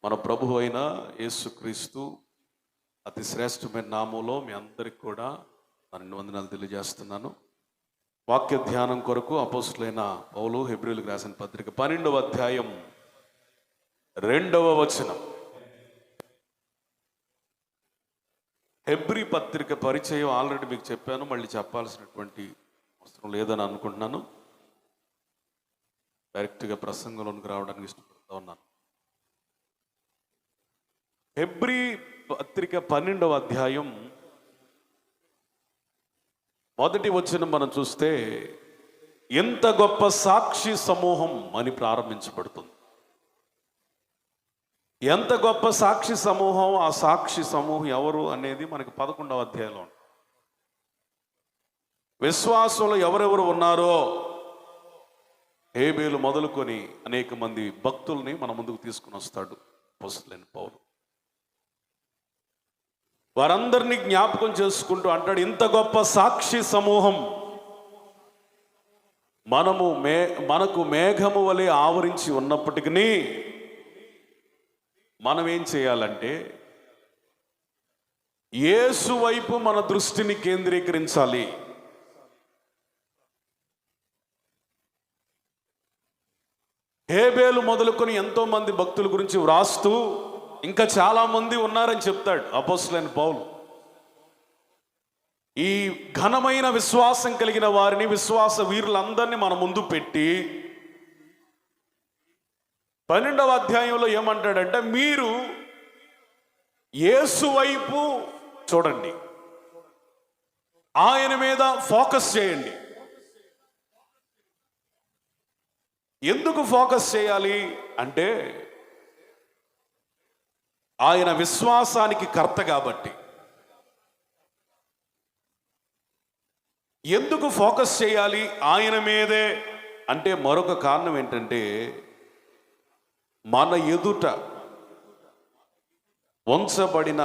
మన ప్రభు అయిన యేసుక్రీస్తు అతి శ్రేష్టమైన నామంలో మీ అందరికి కూడా నా వందనాలు తెలియజేస్తున్నాను. వాక్య ధ్యానం కొరకు అపోస్తులైన పౌలు హెబ్రీయులకు రాసిన పత్రిక 12వ అధ్యాయం 2వ వచనం. హెబ్రీ పత్రిక పరిచయం ఆల్రెడీ మీకు చెప్పాను, మళ్ళీ చెప్పాల్సినటువంటి అవసరం లేదని అనుకుంటున్నాను. డైరెక్ట్గా ప్రసంగంలోనికి రావడానికి ఇష్టపడుతూ ఉన్నాను. హెబ్రీ పత్రిక 12వ అధ్యాయం మొదటి వచనం మనం చూస్తే ఎంత గొప్ప సాక్షి సమూహం అని ప్రారంభించబడుతుంది. ఎంత గొప్ప సాక్షి సమూహం, ఆ సాక్షి సమూహం ఎవరు అనేది మనకి 11వ అధ్యాయంలో ఉంది. విశ్వాసంలో ఎవరెవరు ఉన్నారో హేబేలు మొదలుకొని అనేక మంది భక్తుల్ని మన ముందుకు తీసుకుని వస్తాడు అపోస్తలుడైన పౌలు. వారందరినీ జ్ఞాపకం చేసుకుంటూ అంటాడు, ఇంత గొప్ప సాక్షి సమూహం మనకు మేఘము వలె ఆవరించి ఉన్నప్పటికీ మనం ఏం చేయాలంటే యేసు వైపు మన దృష్టిని కేంద్రీకరించాలి. హేబేలు మొదలుకొని ఎంతో మంది భక్తుల గురించి వ్రాస్తూ ఇంకా చాలా మంది ఉన్నారని చెప్తాడు అపోస్తలుడైన పౌలు. ఈ ఘనమైన విశ్వాసం కలిగిన వారిని, విశ్వాస వీరులందరినీ మన ముందు పెట్టి 12వ అధ్యాయంలో ఏమంటాడంటే, మీరు యేసు వైపు చూడండి, ఆయన మీద ఫోకస్ చేయండి. ఎందుకు ఫోకస్ చేయాలి అంటే, ఆయన విశ్వాసానికి కర్త కాబట్టి. ఎందుకు ఫోకస్ చేయాలి ఆయన మీదే అంటే మరొక కారణం ఏంటంటే, మన ఎదుట ఉంచబడిన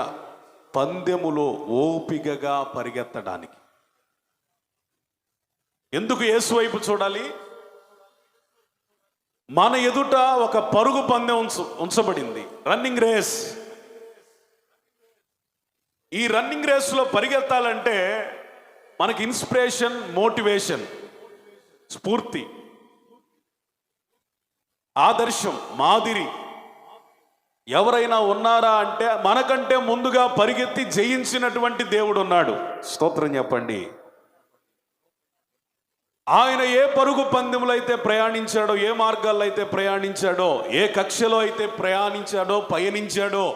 పందెములో ఓపికగా పరిగెత్తడానికి. ఎందుకు యేసు వైపు చూడాలి? మన ఎదుట ఒక పరుగు పందెం ఉంచబడింది, రన్నింగ్ రేస్. ఈ రన్నింగ్ రేస్లో పరిగెత్తాలంటే మనకి ఇన్స్పిరేషన్, మోటివేషన్, స్ఫూర్తి, ఆదర్శం, మాదిరి ఎవరైనా ఉన్నారా అంటే మనకంటే ముందుగా పరిగెత్తి జయించినటువంటి దేవుడు ఉన్నాడు. స్తోత్రం చెప్పండి. ఆయన ఏ పరుగు పందెములో అయితే ప్రయాణించాడో, ఏ మార్గాల్లో అయితే ప్రయాణించాడో, ఏ కక్షలో అయితే ప్రయాణించాడో, పయనించాడో,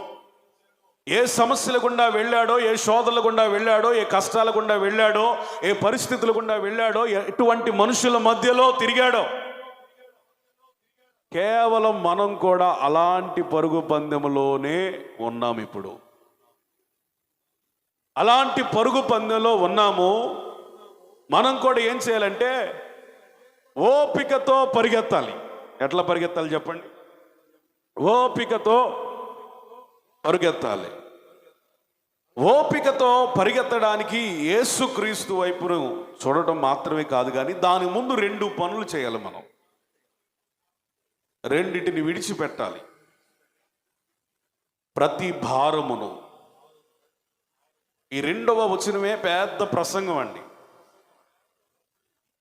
ఏ సమస్యల గుండా వెళ్ళాడో, ఏ శోధనల గుండా వెళ్ళాడో, ఏ కష్టాల గుండా వెళ్ళాడో, ఏ పరిస్థితుల గుండా వెళ్ళాడో, ఎటువంటి మనుషుల మధ్యలో తిరిగాడో, కేవలం మనం కూడా అలాంటి పరుగు పందెములోనే ఉన్నాం. ఇప్పుడు అలాంటి పరుగు పందెంలో ఉన్నాము. మనం కూడా ఏం చేయాలంటే ఓపికతో పరిగెత్తాలి. ఎట్లా పరిగెత్తాలి చెప్పండి? ఓపికతో పరిగెత్తాలి. ఓపికతో పరిగెత్తడానికి యేసుక్రీస్తు వైపును చూడటం మాత్రమే కాదు, కానీ దాని ముందు 2 పనులు చేయాలి. మనం రెండిటిని విడిచిపెట్టాలి. ప్రతి భారమును. ఈ 2వ వచనమే పెద్ద ప్రసంగం అండి.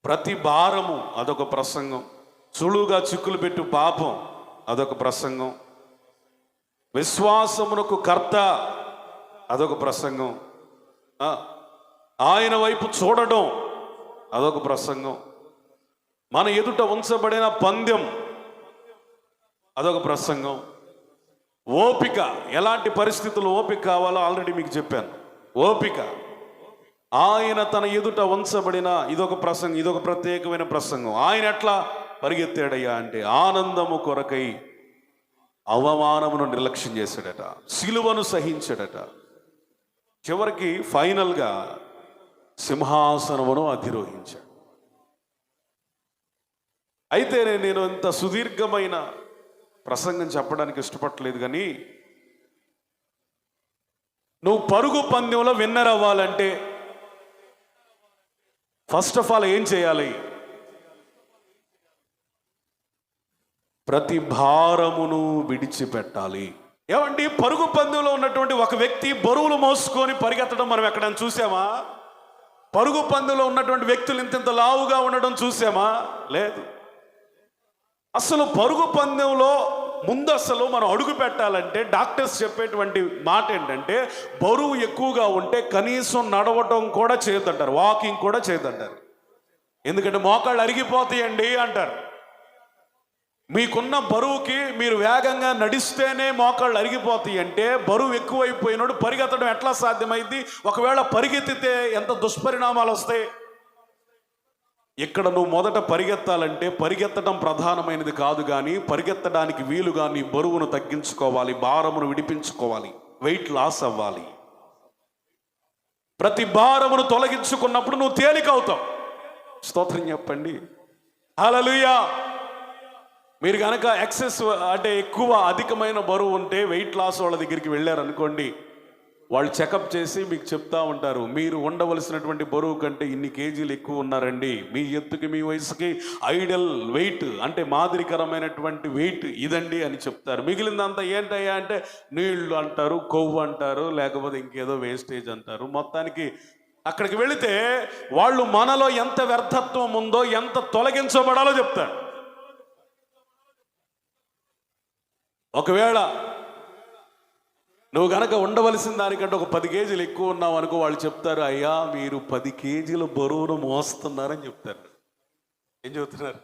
ప్రతి భారము అదొక ప్రసంగం. సులువుగా చిక్కులు పెట్టు పాపం అదొక ప్రసంగం. విశ్వాసమునకు కర్త అదొక ప్రసంగం. ఆయన వైపు చూడడం అదొక ప్రసంగం. మన ఎదుట ఉంచబడిన పందెం అదొక ప్రసంగం. ఓపిక, ఎలాంటి పరిస్థితుల్లో ఓపిక కావాలో ఆల్రెడీ మీకు చెప్పాను. ఓపిక, ఆయన తన ఎదుట ఉంచబడిన ఇదొక ప్రసంగం, ఇదొక ప్రత్యేకమైన ప్రసంగం. ఆయన ఎట్లా పరిగెత్తాడయ్యా అంటే ఆనందము కొరకై అవమానమును నిర్లక్ష్యం చేశాడట, సిలువను సహించాడట, చివరికి ఫైనల్గా సింహాసనమును అధిరోహించాడు. అయితే నేను ఇంత సుదీర్ఘమైన ప్రసంగం చెప్పడానికి ఇష్టపడలేదు, కానీ నువ్వు పరుగు పందెంలో విన్నర్ అవ్వాలంటే ఫస్ట్ ఆఫ్ ఆల్ ఏం చేయాలి? ప్రతి భారమును విడిచిపెట్టాలి. ఏమండి, పరుగు పందెంలో ఉన్నటువంటి ఒక వ్యక్తి బరువులు మోసుకొని పరిగెత్తడం మనం ఎక్కడైనా చూసామా? పరుగు పందెంలో ఉన్నటువంటి వ్యక్తులు ఇంత లావుగా ఉండడం చూసామా? లేదు. అసలు పరుగు పందెంలో ముందు అసలు మనం అడుగు పెట్టాలంటే డాక్టర్స్ చెప్పేటువంటి మాట ఏంటంటే, బరువు ఎక్కువగా ఉంటే కనీసం నడవటం కూడా చేయొద్దంటారు, వాకింగ్ కూడా చేయొద్దంటారు. ఎందుకంటే మోకాళ్ళు అరిగిపోతాయండి అంటారు. మీకున్న బరువుకి మీరు వేగంగా నడిస్తేనే మోకాళ్ళు అరిగిపోతాయి అంటే, బరువు ఎక్కువైపోయినోడు పరిగెత్తడం ఎట్లా సాధ్యమైంది? ఒకవేళ పరిగెత్తితే ఎంత దుష్పరిణామాలు వస్తాయి? ఇక్కడ నువ్వు మొదట పరిగెత్తాలంటే పరిగెత్తడం ప్రధానమైనది కాదు, కానీ పరిగెత్తడానికి వీలుగా నీ బరువును తగ్గించుకోవాలి, భారమును విడిపించుకోవాలి, వెయిట్ లాస్ అవ్వాలి. ప్రతి భారమును తొలగించుకున్నప్పుడు నువ్వు తేలికవుతావు. స్తోత్రం చెప్పండి, హల్లెలూయా. మీరు కనుక ఎక్సెస్ అంటే ఎక్కువ అధికమైన బరువు ఉంటే వెయిట్ లాస్ వాళ్ళ దగ్గరికి వెళ్ళారనుకోండి, వాళ్ళు చెకప్ చేసి మీకు చెప్తా ఉంటారు, మీరు ఉండవలసినటువంటి బరువు కంటే ఇన్ని కేజీలు ఎక్కువ ఉన్నారండి, మీ ఎత్తుకి మీ వయసుకి ఐడియల్ వెయిట్ అంటే మాదిరికరమైనటువంటి వెయిట్ ఇదండి అని చెప్తారు. మిగిలిందంతా ఏంటయ్యా అంటే నీళ్లు అంటారు, కొవ్వు అంటారు, లేకపోతే ఇంకేదో వేస్టేజ్ అంటారు. మొత్తానికి అక్కడికి వెళితే వాళ్ళు మనలో ఎంత వ్యర్థత్వం ఉందో, ఎంత తొలగించబడాలో చెప్తారు. ఒకవేళ నువ్వు గనక ఉండవలసిన దానికంటే ఒక 10 కేజీలు ఎక్కువ ఉన్నావు అనుకో, వాళ్ళు చెప్తారు, అయ్యా మీరు 10 కేజీల బరువును మోస్తున్నారని చెప్తారు. ఏం చెబుతున్నారు?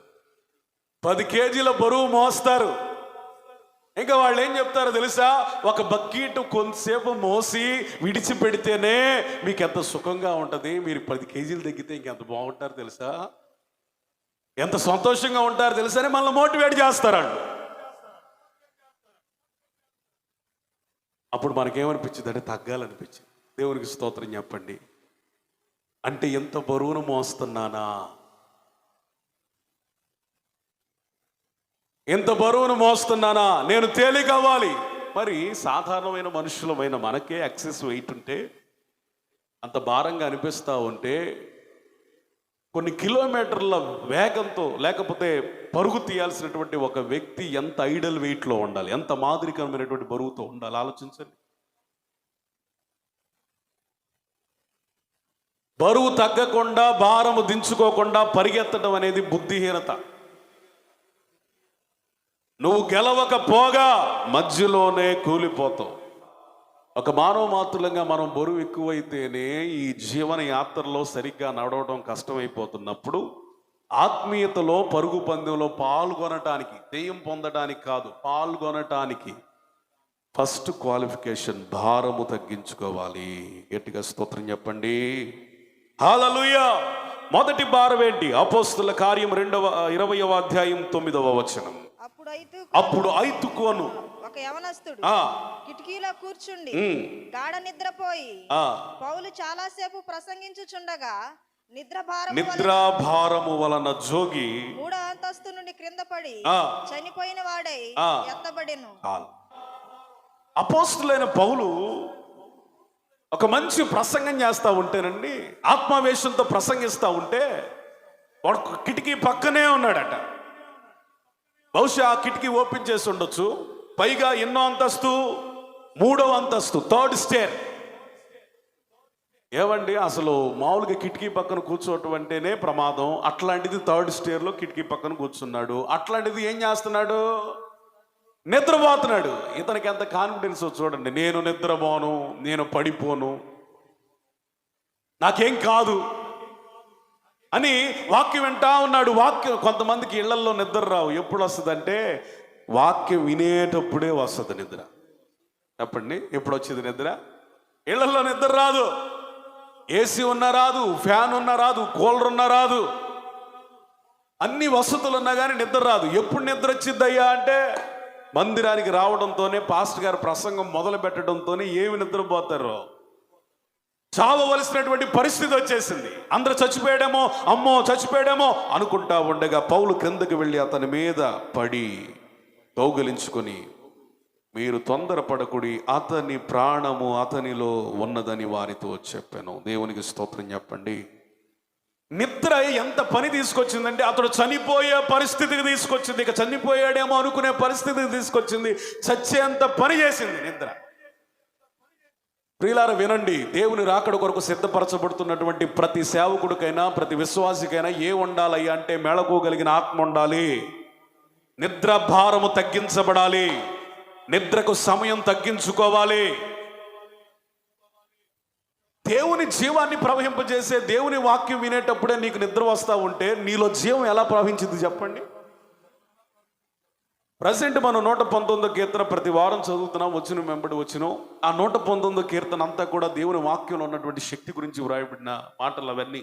10 కేజీల బరువు మోస్తారు. ఇంకా వాళ్ళు ఏం చెప్తారో తెలుసా? ఒక బకెట్ కొంతసేపు మోసి విడిచిపెడితేనే మీకు ఎంత సుఖంగా ఉంటుంది, మీరు 10 కేజీలు తగ్గితే ఇంకెంత బాగుంటారు తెలుసా, ఎంత సంతోషంగా ఉంటారు తెలుసా అని మనల్ని మోటివేట్ చేస్తారండి. అప్పుడు మనకేమనిపించింది అంటే తగ్గాలనిపించింది. దేవునికి స్తోత్రం చెప్పండి. అంటే ఎంత బరువును మోస్తున్నానా, ఎంత బరువును మోస్తున్నానా, నేను తేలిక అవ్వాలి. మరి సాధారణమైన మనుషులమైన మనకే ఎక్సెస్ వెయిట్ ఉంటే, అంత భారంగా అనిపిస్తూ ఉంటే, కొన్ని కిలోమీటర్ల వేగంతో లేకపోతే పరుగు తీయాల్సినటువంటి ఒక వ్యక్తి ఎంత ఐడల్ వెయిట్లో ఉండాలి, ఎంత మాదిరికరమైనటువంటి బరువుతో ఉండాలి ఆలోచించండి. బరువు తగ్గకుండా, భారము దించుకోకుండా పరిగెత్తడం అనేది బుద్ధిహీనత. నువ్వు గెలవకపోగా మధ్యలోనే కూలిపోతావు. ఒక మానవ మాతృలంగా మనం బరువు ఎక్కువైతేనే ఈ జీవన యాత్రలో సరిగ్గా నడవడం కష్టమైపోతున్నప్పుడు, ఆత్మీయతలో పరుగు పందెంలో పాల్గొనటానికి, దెయ్యం పొందడానికి కాదు, పాల్గొనటానికి ఫస్ట్ క్వాలిఫికేషన్ భారము తగ్గించుకోవాలి. గట్టిగా స్తోత్రం చెప్పండి, హల్లెలూయా. మొదటి భారం ఏంటి? అపోస్తలుల కార్యం 20వ అధ్యాయం 9వ వచనం. అప్పుడు ఐతుకోను ఒక యవనస్తుడు కిటికీలో కూర్చుండి గాఢ నిద్రపోయి, పౌలు చాలాసేపు ప్రసంగించుచుండగా నిద్రాభారము వలన జోగి 3వ అంతస్తు నుండి క్రింద పడి చనిపోయిన వాడై ఎత్తబడెను. అపోస్తలులైన పౌలు ఒక మంచి ప్రసంగం చేస్తా ఉంటేనండి, ఆత్మావేశంతో ప్రసంగిస్తా ఉంటే వాడు కిటికీ పక్కనే ఉన్నాడట. బహుశా ఆ కిటికీ ఓపెన్ చేసి ఉండొచ్చు. పైగా ఎన్నో అంతస్తు? 3వ అంతస్తు, 3rd స్టేర్. ఏవండి, అసలు మామూలుగా కిటికీ పక్కన కూర్చోవటం అంటేనే ప్రమాదం, అట్లాంటిది 3rd స్టేర్లో కిటికీ పక్కన కూర్చున్నాడు. అట్లాంటిది ఏం చేస్తున్నాడు? నిద్రపోతున్నాడు. ఇతనికి ఎంత కాన్ఫిడెన్స్ చూడండి, నేను నిద్రపోను, నేను పడిపోను, నాకేం కాదు అని వాక్యం వింటా ఉన్నాడు. వాక్యం, కొంతమందికి ఇళ్లల్లో నిద్ర రావు. ఎప్పుడు వస్తుంది అంటే వాక్యం వినేటప్పుడే వస్తుంది నిద్ర. చెప్పండి, ఎప్పుడు వచ్చింది నిద్ర? ఇళ్లలో నిద్ర రాదు. ఏసీ ఉన్నా రాదు, ఫ్యాన్ ఉన్నా రాదు, కూలర్ ఉన్నా రాదు, అన్ని వసతులు ఉన్నా కానీ నిద్ర రాదు. ఎప్పుడు నిద్ర వచ్చిందయ్యా అంటే మందిరానికి రావడంతోనే, పాస్టర్ గారు ప్రసంగం మొదలు పెట్టడంతోనే ఏమి నిద్రపోతారో, చావవలసినటువంటి పరిస్థితి వచ్చేసింది. అందరూ చచ్చిపోయాడేమో, అమ్మో చచ్చిపోయాడేమో అనుకుంటా ఉండగా పౌలు క్రిందకి వెళ్ళి అతని మీద పడి కౌగిలించుకొని, మీరు తొందరపడకుడి, అతని ప్రాణము అతనిలో ఉన్నదని వారితో చెప్పాను. దేవునికి స్తోత్రం చెప్పండి. నిద్ర ఎంత పని తీసుకొచ్చిందంటే అతడు చనిపోయే పరిస్థితికి తీసుకొచ్చింది. ఇక చనిపోయాడేమో అనుకునే పరిస్థితికి తీసుకొచ్చింది. చచ్చేంత పని చేసింది నిద్ర. ప్రియులారా వినండి, దేవుని రాకడ కొరకు సిద్ధపరచబడుతున్నటువంటి ప్రతి సేవకుడికైనా ప్రతి విశ్వాసికైనా ఉండాలయ్యా అంటే మెళకువగలిగిన ఆత్మ ఉండాలి. నిద్ర భారము తగ్గించబడాలి. నిద్రకు సమయం తగ్గించుకోవాలి. దేవుని జీవాన్ని ప్రవహింపజేసే దేవుని వాక్యం వినేటప్పుడే నీకు నిద్ర వస్తూ ఉంటే నీలో జీవం ఎలా ప్రవహించింది చెప్పండి. ప్రజెంట్ మనం 119 కీర్తన ప్రతి వారం చదువుతున్నాం, వచ్చిన వెంబడి వచ్చిన ఆ 119 కీర్తన అంతా కూడా దేవుని వాక్యంలో ఉన్నటువంటి శక్తి గురించి వ్రాయబడిన మాటలు. అవన్నీ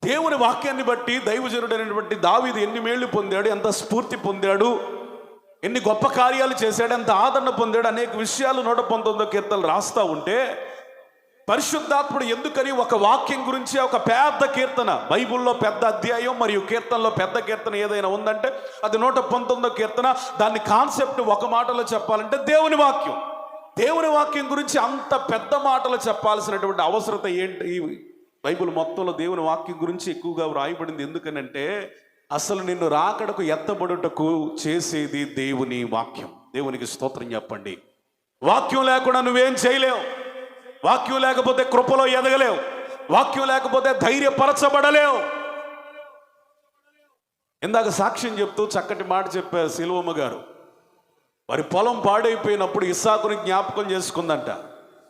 దేవుని వాక్యాన్ని బట్టి దైవజనుడైనటువంటి దావీదు ఎన్ని మేళ్లు పొందాడు, ఎంత స్ఫూర్తి పొందాడు, ఎన్ని గొప్ప కార్యాలు చేశాడు, ఎంత ఆదరణ పొందాడు, అనేక విషయాలు 119 కీర్తనలు రాస్తా ఉంటే పరిశుద్ధాత్ముడు ఎందుకని ఒక వాక్యం గురించి ఒక పెద్ద కీర్తన, బైబిల్లో పెద్ద అధ్యాయం మరియు కీర్తనలో పెద్ద కీర్తన ఏదైనా ఉందంటే అది 119 కీర్తన. దాని కాన్సెప్ట్ ఒక మాటలో చెప్పాలంటే దేవుని వాక్యం. దేవుని వాక్యం గురించి అంత పెద్ద మాటలు చెప్పాల్సినటువంటి అవసరత ఏంటి? బైబిల్ మొత్తంలో దేవుని వాక్యం గురించి ఎక్కువగా వ్రాయబడింది. ఎందుకనంటే అసలు నిన్ను రాకడకు ఎత్తబడుటకు చేసేది దేవుని వాక్యం. దేవునికి స్తోత్రం చెప్పండి. వాక్యం లేకుండా నువ్వేం చేయలేవు. వాక్యం లేకపోతే కృపలో ఎదగలేవు. వాక్యం లేకపోతే ధైర్యపరచబడలేవు. ఇందాక సాక్ష్యం చెప్తూ చక్కటి మాట చెప్పారు సిలువమ్మ గారు. వారి పొలం పాడైపోయినప్పుడు ఇస్సాకుని జ్ఞాపకం చేసుకుందంట.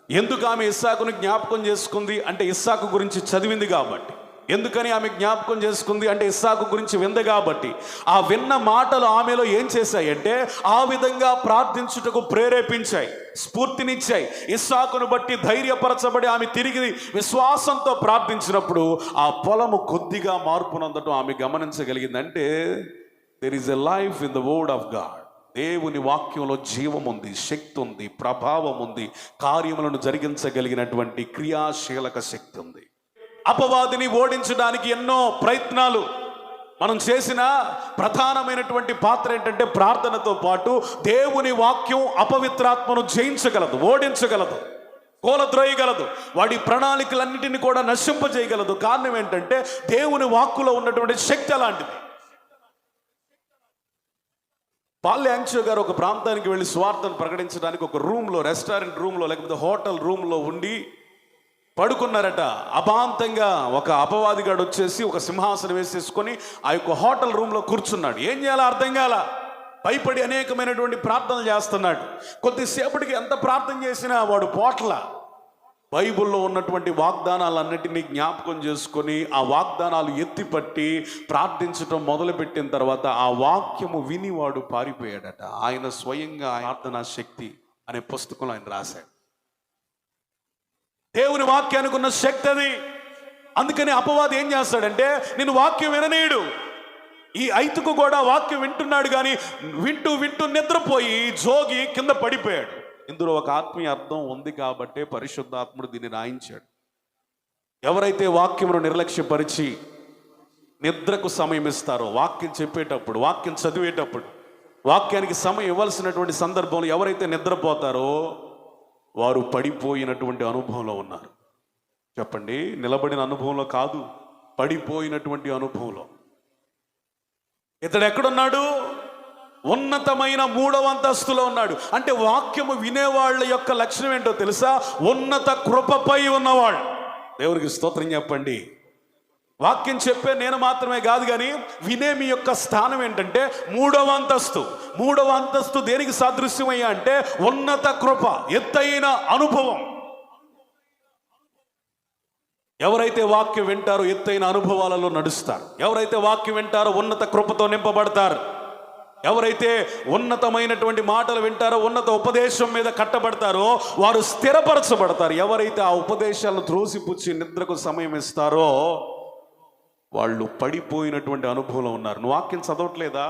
ఎందుకు ఆమె ఇస్సాకుని జ్ఞాపకం చేసుకుంది అంటే ఇస్సాకు గురించి చదివింది కాబట్టి. ఎందుకని ఆమె జ్ఞాపకం చేసుకుంది అంటే ఇస్సాకు గురించి వింది కాబట్టి. ఆ విన్న మాటలు ఆమెలో ఏం చేశాయంటే ఆ విధంగా ప్రార్థించుటకు ప్రేరేపించాయి, స్ఫూర్తినిచ్చాయి. ఇస్సాకును బట్టి ధైర్యపరచబడి ఆమె తిరిగి విశ్వాసంతో ప్రార్థించినప్పుడు ఆ పొలము కొద్దిగా మార్పునందటం ఆమె గమనించగలిగింది. అంటే there is a life in the word of God. దేవుని వాక్యంలో జీవం ఉంది, శక్తి ఉంది, ప్రభావం ఉంది, కార్యములను జరిగించగలిగినటువంటి క్రియాశీలక శక్తి ఉంది. అపవాదిని ఓడించడానికి ఎన్నో ప్రయత్నాలు మనం చేసిన ప్రధానమైనటువంటి పాత్ర ఏంటంటే ప్రార్థనతో పాటు దేవుని వాక్యం అపవిత్రాత్మను జయించగలదు, ఓడించగలదు, కూలద్రోయగలదు, వాడి ప్రణాళికలన్నిటిని కూడా నశింపజేయగలదు. కారణం ఏంటంటే దేవుని వాక్కులో ఉన్నటువంటి శక్తి అలాంటిది. పాల్ యాంగ్షో గారు ఒక ప్రాంతానికి వెళ్ళి స్వార్థను ప్రకటించడానికి ఒక రూమ్లో, రెస్టారెంట్ రూమ్లో లేకపోతే హోటల్ రూమ్లో ఉండి పడుకున్నారట. అభాంతంగా ఒక అపవాదిగాడు వచ్చేసి ఒక సింహాసనం వేసేసుకొని ఆ యొక్క హోటల్ రూమ్లో కూర్చున్నాడు. ఏం చేయాలో అర్థం కాల, భయపడి అనేకమైనటువంటి ప్రార్థనలు చేస్తున్నాడు. కొద్దిసేపటికి ఎంత ప్రార్థన చేసినా వాడు పోట్ల. బైబిల్లో ఉన్నటువంటి వాగ్దానాలన్నిటినీ జ్ఞాపకం చేసుకొని ఆ వాగ్దానాలు ఎత్తిపట్టి ప్రార్థించటం మొదలుపెట్టిన తర్వాత ఆ వాక్యము విని వాడు పారిపోయాడట. ఆయన స్వయంగా ప్రార్థనా శక్తి అనే పుస్తకంలో ఆయన రాశాడు. దేవుని వాక్యానికి ఉన్న శక్తి అది. అందుకని అపవాది ఏం చేస్తాడంటే నేను వాక్యం విననీయుడు. ఈ ఐతుకు కూడా వాక్యం వింటున్నాడు, కానీ వింటూ వింటూ నిద్రపోయి జోగి కింద పడిపోయాడు. ఇందులో ఒక ఆత్మీయ అర్థం ఉంది కాబట్టి పరిశుద్ధాత్ముడు దీన్ని రాయించాడు. ఎవరైతే వాక్యమును నిర్లక్ష్యపరిచి నిద్రకు సమయం ఇస్తారో, వాక్యం చెప్పేటప్పుడు, వాక్యం చదివేటప్పుడు, వాక్యానికి సమయం ఇవ్వాల్సినటువంటి సందర్భంలో ఎవరైతే నిద్రపోతారో వారు పడిపోయినటువంటి అనుభవంలో ఉన్నారు. చెప్పండి, నిలబడిన అనుభవంలో కాదు, పడిపోయినటువంటి అనుభవంలో. ఇతడు ఎక్కడున్నాడు? ఉన్నతమైన 3వ అంతస్తులో ఉన్నాడు. అంటే వాక్యము వినేవాళ్ళ యొక్క లక్షణం ఏంటో తెలుసా? ఉన్నత కృపపై ఉన్నవాళ్ళు. దేవునికి స్తోత్రం చెప్పండి. వాక్యం చెప్పే నేను మాత్రమే కాదు, కానీ వినే మీ యొక్క స్థానం ఏంటంటే 3వ అంతస్తు. 3వ అంతస్తు దేనికి సాదృశ్యమయ్యా అంటే ఉన్నత కృప, ఎత్తైన అనుభవం. ఎవరైతే వాక్యం వింటారో ఎత్తైన అనుభవాలలో నడుస్తారు. ఎవరైతే వాక్యం వింటారో ఉన్నత కృపతో నింపబడతారు. ఎవరైతే ఉన్నతమైనటువంటి మాటలు వింటారో, ఉన్నత ఉపదేశం మీద కట్టబడతారో వారు స్థిరపరచబడతారు. ఎవరైతే ఆ ఉపదేశాలను త్రోసిపుచ్చి నిద్రకు సమయం ఇస్తారో వాళ్ళు పడిపోయినటువంటి అనుభవంలో ఉన్నారు. నువ్వు వాక్యం చదవట్లేదా?